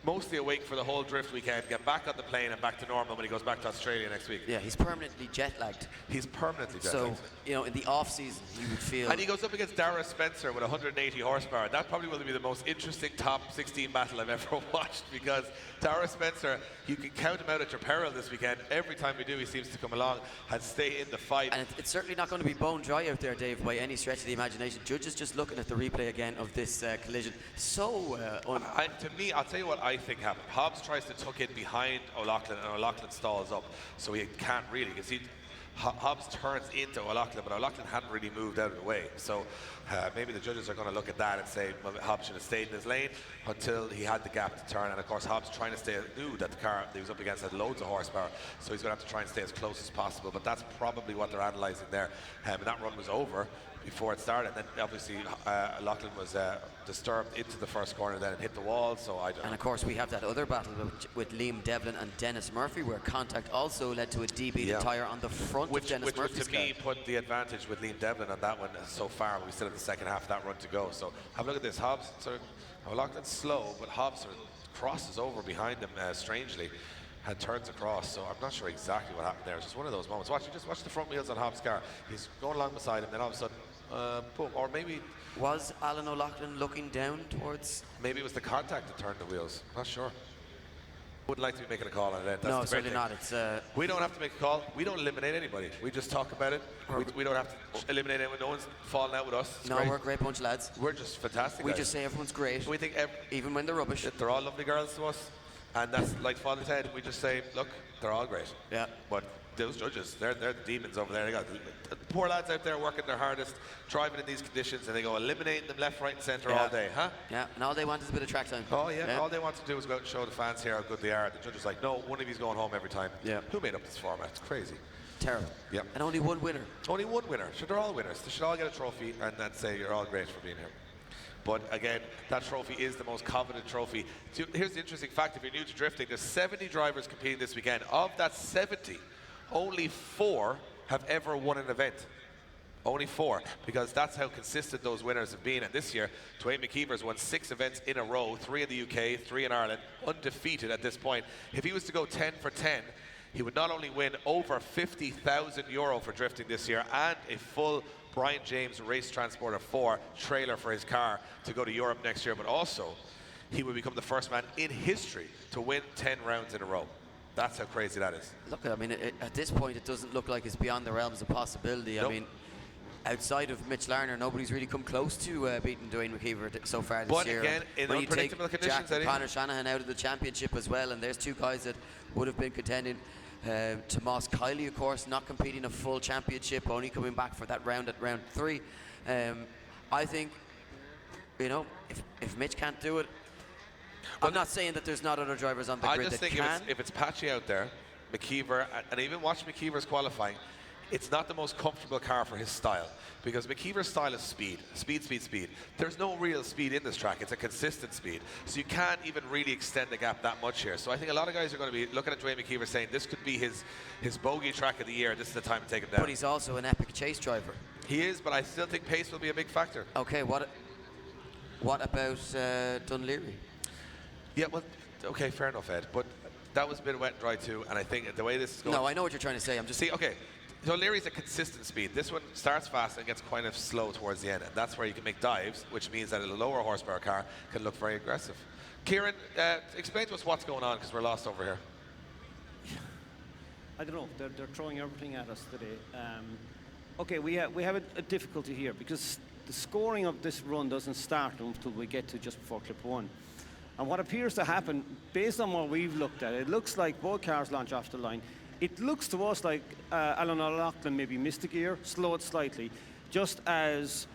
mostly awake for the whole drift weekend, get back on the plane and back to normal when he goes back to Australia next week. Yeah, he's permanently jet lagged. He's permanently jet lagged. So, you know, in the off season, he would feel. And he goes up against Dara Spencer with 180 horsepower. That probably will be the most interesting top 16 battle I've ever watched, because Dara Spencer, you can count him out at your peril this weekend. Every time we do, he seems to come along and stay in the fight. And it's certainly not going to be bone dry out there, Dave, by any stretch of the imagination. Judges just looking at the replay again of this collision. So, to me, I'll tell you what I think happened. Hobbs tries to tuck in behind O'Loughlin, and O'Loughlin stalls up, so he can't really. You can see Hobbs turns into O'Loughlin, but O'Loughlin hadn't really moved out of the way. So maybe the judges are going to look at that and say, well, Hobbs should have stayed in his lane until he had the gap to turn. And of course, Hobbs trying to stay, knew that the car that he was up against had loads of horsepower, so he's going to have to try and stay as close as possible. But that's probably what they're analysing there. And that run was over before it started. And then obviously O'Loughlin was disturbed into the first corner then and hit the wall, so I don't know. And of course we have that other battle with Liam Devlin and Dennis Murphy, where contact also led to a DB tyre on the front of Dennis Murphy's car. Which to me put the advantage with Liam Devlin on that one so far. We still have the second half of that run to go. So have a look at this. Hobbs O'Loughlin's slow, but Hobbs crosses over behind him strangely and turns across, so I'm not sure exactly what happened there. It's just one of those moments. Just watch the front wheels on Hobbs' car. He's going along beside him, then all of a sudden boom. Or maybe was Alan O'Loughlin looking down towards? Maybe it was the contact that turned the wheels. Not sure. Wouldn't like to be making a call on it. No, certainly not. It's we don't have to make a call. We don't eliminate anybody. We just talk about it. We don't have to eliminate anyone. No one's falling out with us. We're a great bunch of lads. We're just fantastic. We just say everyone's great. We think even when they're rubbish. They're all lovely girls to us, and that's like Father Ted. We just say, look, they're all great. Yeah. But those judges, they're the demons over there. They got poor lads out there working their hardest, driving in these conditions, and they go eliminating them left, right, and centre all day, huh? Yeah, and all they want is a bit of track time. Oh yeah, all they want to do is go out and show the fans here how good they are. The judges like, no, one of you's going home every time. Yeah. Who made up this format? It's crazy. Terrible. Yep. And only one winner. Only one winner. So they're all winners. They should all get a trophy and then say you're all great for being here. But again, that trophy is the most coveted trophy. Here's the interesting fact: if you're new to drifting, there's 70 drivers competing this weekend. Of that 70, only 4 have ever won an event. Only 4, because that's how consistent those winners have been. And this year, Dwayne McKeever's won 6 events in a row, 3 in the UK, 3 in Ireland, undefeated at this point. If he was to go 10 for 10, he would not only win over €50,000 for drifting this year and a full Brian James Race Transporter 4 trailer for his car to go to Europe next year, but also he would become the first man in history to win 10 rounds in a row. That's how crazy that is. Look, I mean, at this point, it doesn't look like it's beyond the realms of possibility. Nope. I mean, outside of Mitch Larner, nobody's really come close to beating Dwayne McKeever so far this year. But again, in when you take unpredictable conditions, Jack and Conor Shanahan out of the championship as well, and there's 2 guys that would have been contending. Tomas Kiley, of course, not competing a full championship, only coming back for that round at round 3. I think, you know, if Mitch can't do it, I'm not saying that there's not other drivers on the grid that can. I just think if it's patchy out there, McKeever, and even watch McKeever's qualifying, it's not the most comfortable car for his style, because McKeever's style is speed. There's no real speed in this track. It's a consistent speed. So you can't even really extend the gap that much here. So I think a lot of guys are going to be looking at Dwayne McKeever saying this could be his bogey track of the year. This is the time to take him down. But he's also an epic chase driver. He is, but I still think pace will be a big factor. Okay, what about Dunleary? Yeah, well, okay, fair enough, Ed. But that was a bit wet and dry too, and I think the way this is going... No, I know what you're trying to say. I'm just... See, okay. So Leary's a consistent speed. This one starts fast and gets kind of slow towards the end, and that's where you can make dives, which means that a lower horsepower car can look very aggressive. Kieran, explain to us what's going on, because we're lost over here. I don't know. They're throwing everything at us today. Okay, we have a difficulty here, because the scoring of this run doesn't start until we get to just before clip 1. And what appears to happen, based on what we've looked at, it looks like both cars launch off the line. It looks to us like Alan O'Loughlin maybe missed a gear, slowed slightly, just as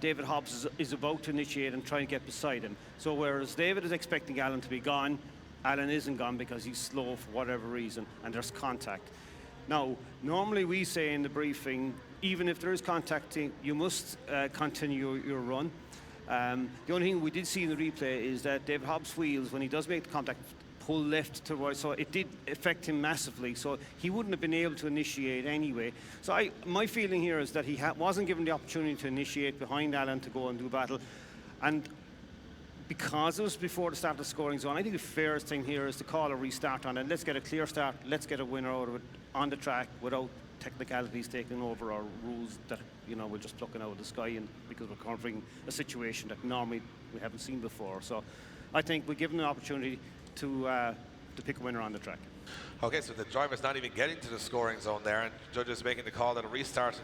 David Hobbs is about to initiate and try and get beside him. So whereas David is expecting Alan to be gone, Alan isn't gone because he's slow for whatever reason, and there's contact. Now, normally we say in the briefing, even if there is contacting, you must continue your run. The only thing we did see in the replay is that David Hobbs' wheels, when he does make the contact, pull left to right, so it did affect him massively, so he wouldn't have been able to initiate anyway. So my feeling here is that he wasn't given the opportunity to initiate behind Alan to go and do battle, and because it was before the start of the scoring zone, I think the fairest thing here is to call a restart on it. Let's get a clear start, let's get a winner out of it on the track without technicalities taking over our rules that, you know, we're just plucking out of the sky, and because we're covering a situation that normally we haven't seen before. So I think we give them an opportunity to pick a winner on the track. Okay, so the driver's not even getting to the scoring zone there, and judges making the call that a restart.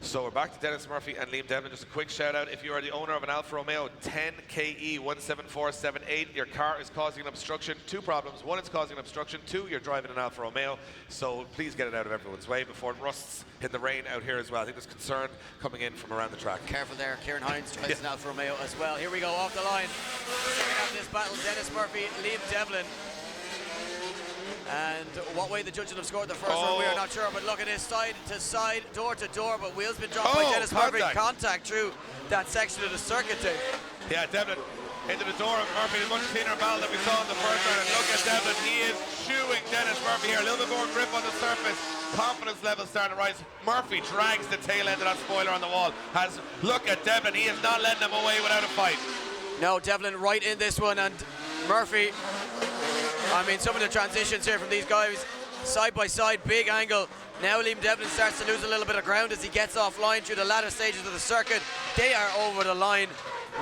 So we're back to Dennis Murphy and Liam Devlin. Just a quick shout out, if you are the owner of an Alfa Romeo 10KE 17478, your car is causing an obstruction. 2 problems. 1, it's causing an obstruction. 2, you're driving an Alfa Romeo. So please get it out of everyone's way before it rusts in the rain out here as well. I think there's concern coming in from around the track. Careful there. Kieran Hines drives an Alfa Romeo as well. Here we go, off the line. Second half of this battle, Dennis Murphy, Liam Devlin. And what way the judges have scored the first one, we are not sure. But look at this, side to side, door to door. But wheels been dropped by Dennis Murphy. Contact through that section of the circuit tape. Yeah, Devlin into the door of Murphy. A much cleaner battle than we saw in the first round. And look at Devlin. He is chewing Dennis Murphy here. A little bit more grip on the surface. Confidence level starting to rise. Murphy drags the tail end of that spoiler on the wall. Look at Devlin. He is not letting them away without a fight. No, Devlin right in this one, and Murphy. I mean, some of the transitions here from these guys, side by side, big angle. Now Liam Devlin starts to lose a little bit of ground as he gets offline through the latter stages of the circuit. They are over the line.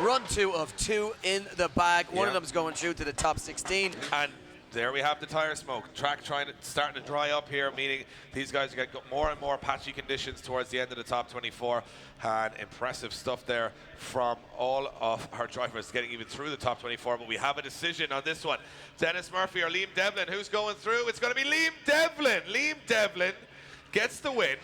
Run 2 of 2 in the bag. One of them's going through to the top 16. And there we have the tire smoke. Track starting to dry up here, meaning these guys get more and more patchy conditions towards the end of the top 24. And impressive stuff there from all of our drivers getting even through the top 24. But we have a decision on this one. Dennis Murphy or Liam Devlin, who's going through? It's going to be Liam Devlin. Liam Devlin gets the win,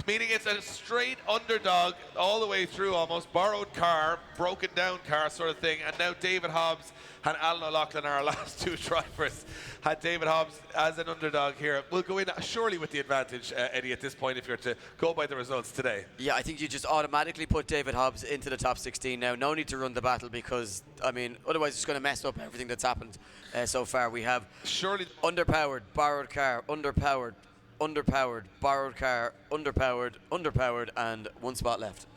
meaning it's a straight underdog all the way through, almost borrowed car, broken down car sort of thing. And now David Hobbs and Alan O'Loughlin are our last 2 drivers. Had David Hobbs as an underdog here. We'll go in surely with the advantage, Eddie, at this point, if you're to go by the results today. Yeah, I think you just automatically put David Hobbs into the top 16 now. No need to run the battle because, I mean, otherwise it's going to mess up everything that's happened so far. We have surely underpowered, borrowed car, underpowered, underpowered, borrowed car, underpowered, and 1 spot left.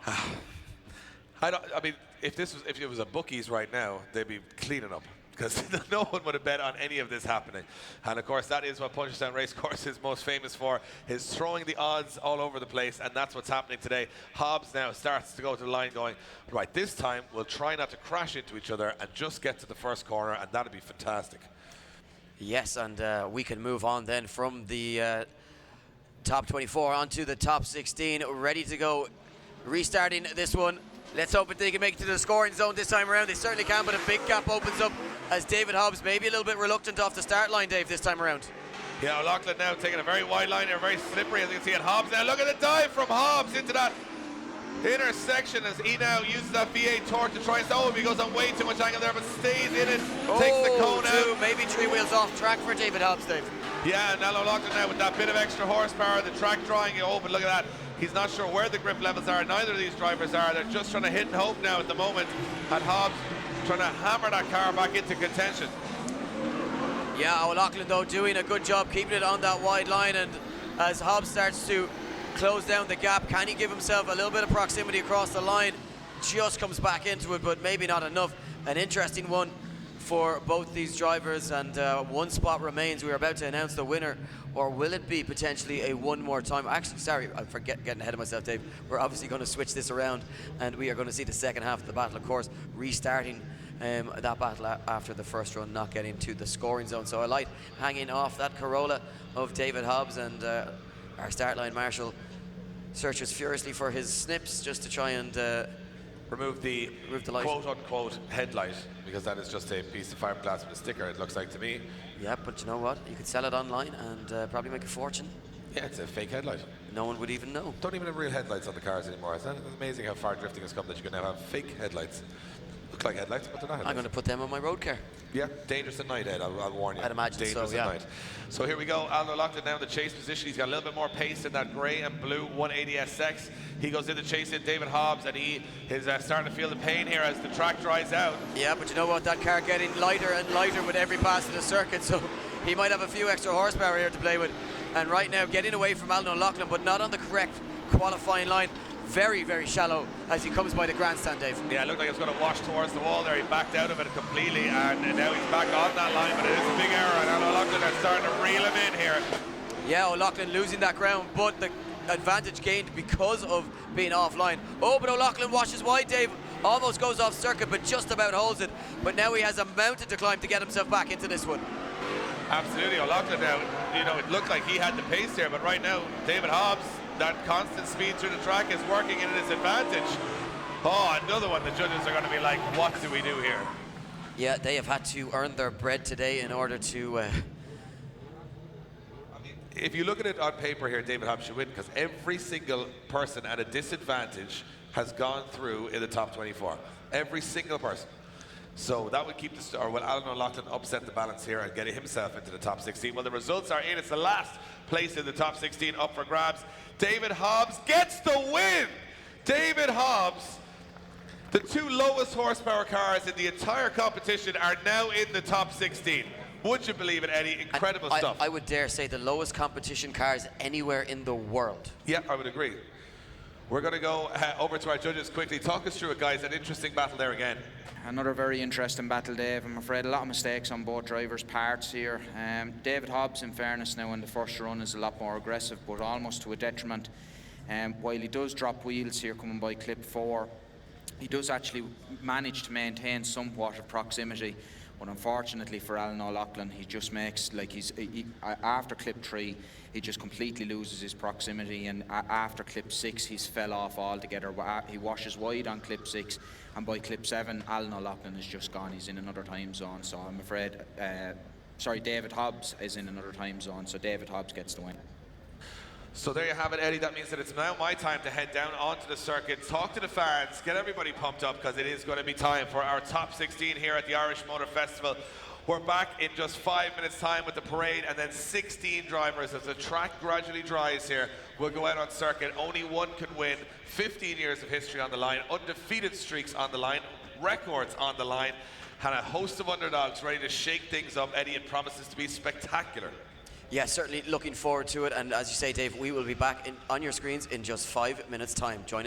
I mean, if it was a bookies right now, they'd be cleaning up, because no one would have bet on any of this happening. And of course, that is what Punchestown Racecourse is most famous for, is throwing the odds all over the place, and that's what's happening today. Hobbs now starts to go to the line going, right, this time we'll try not to crash into each other and just get to the first corner, and that'd be fantastic. Yes, and we can move on then from the top 24 onto the top 16, ready to go, restarting this one. Let's hope that they can make it to the scoring zone this time around. They certainly can, but a big gap opens up as David Hobbs maybe a little bit reluctant off the start line, Dave, this time around. Yeah, O'Loughlin now taking a very wide line here, very slippery, as you can see. And Hobbs now, look at the dive from Hobbs into that intersection as he now uses that V8 torque to try and stop. He goes on way too much angle there, but stays in it, takes the cone out. Maybe 3 wheels off track for David Hobbs, Dave. Yeah, and now O'Loughlin now with that bit of extra horsepower, the track drawing it open, look at that. He's not sure where the grip levels are, neither of these drivers are. They're just trying to hit and hope now at the moment. And Hobbs trying to hammer that car back into contention. Yeah, O'Loughlin though doing a good job keeping it on that wide line, and as Hobbs starts to close down the gap, can he give himself a little bit of proximity across the line? Just comes back into it, but maybe not enough. An interesting one for both these drivers, and 1 spot remains. We're about to announce the winner, or will it be potentially a one more time? Actually, sorry, I forget getting ahead of myself, Dave. We're obviously going to switch this around, and we are going to see the second half of the battle, of course, restarting that battle after the first run, not getting to the scoring zone. So a light hanging off that Corolla of David Hobbs, and our start line marshal searches furiously for his snips just to try and remove the light. quote-unquote headlight, because that is just a piece of fiberglass with a sticker, it looks like to me. Yeah, but you know what? You could sell it online and probably make a fortune. Yeah, it's a fake headlight. No one would even know. Don't even have real headlights on the cars anymore. It's amazing how far drifting has come that you can now have fake headlights. Look like headlights, but they're not headlights. I'm going to put them on my road car. Yeah, dangerous at night, Ed, I'll warn you. I'd imagine dangerous so, yeah. at night. So here we go, Alan O'Loughlin now in the chase position. He's got a little bit more pace in that grey and blue 180 SX. He goes in to chase in David Hobbs, and he is starting to feel the pain here as the track dries out. Yeah, but you know what? That car getting lighter and lighter with every pass of the circuit, so he might have a few extra horsepower here to play with. And right now, getting away from Alan O'Loughlin, but not on the correct qualifying line. Very, very shallow as he comes by the grandstand, Dave. Yeah, it looked like it was going to wash towards the wall there. He backed out of it completely, and now he's back on that line, but it is a big error, and Alan O'Loughlin are starting to reel him in here. Yeah, O'Loughlin losing that ground, but the advantage gained because of being offline. Oh, but O'Loughlin washes wide, Dave. Almost goes off circuit, but just about holds it. But now he has a mountain to climb to get himself back into this one. Absolutely, O'Loughlin now, you know, it looked like he had the pace here, but right now, David Hobbs, that constant speed through the track is working in his advantage. Oh, another one. The judges are going to be like, what do we do here? Yeah, they have had to earn their bread today in order to... If you look at it on paper here, David Hobbs should win, because every single person at a disadvantage has gone through in the top 24. Every single person. So that would keep the, or will Alan O'Loughlin upset the balance here and get himself into the top 16? Well, the results are in. It's the last place in the top 16 up for grabs. David Hobbs gets the win. David Hobbs, the 2 lowest horsepower cars in the entire competition, are now in the top 16. Would you believe it, Eddie? Incredible stuff. I would dare say the lowest competition cars anywhere in the world. Yeah, I would agree. We're going to go over to our judges quickly. Talk us through it, guys. An interesting battle there again. Another very interesting battle, Dave. I'm afraid a lot of mistakes on both drivers' parts here. David Hobbs, in fairness now in the first run, is a lot more aggressive, but almost to a detriment. While he does drop wheels here coming by clip 4, he does actually manage to maintain somewhat of proximity. But unfortunately for Alan O'Loughlin, he just makes, like after clip 3, he just completely loses his proximity, and after clip 6, he's fell off altogether. He washes wide on clip 6, and by clip 7, Alan O'Loughlin is just gone. He's in another time zone, so I'm afraid, David Hobbs is in another time zone, so David Hobbs gets the win. So there you have it, Eddie. That means that it's now my time to head down onto the circuit, talk to the fans, get everybody pumped up, because it is going to be time for our top 16 here at the Irish Motor Festival. We're back in just 5 minutes' time with the parade, and then 16 drivers. As the track gradually dries here, we'll go out on circuit. Only one can win. 15 years of history on the line, undefeated streaks on the line, records on the line, and a host of underdogs ready to shake things up. Eddie, it promises to be spectacular. Yeah, certainly looking forward to it. And as you say, Dave, we will be back on your screens in just 5 minutes' time. Join us.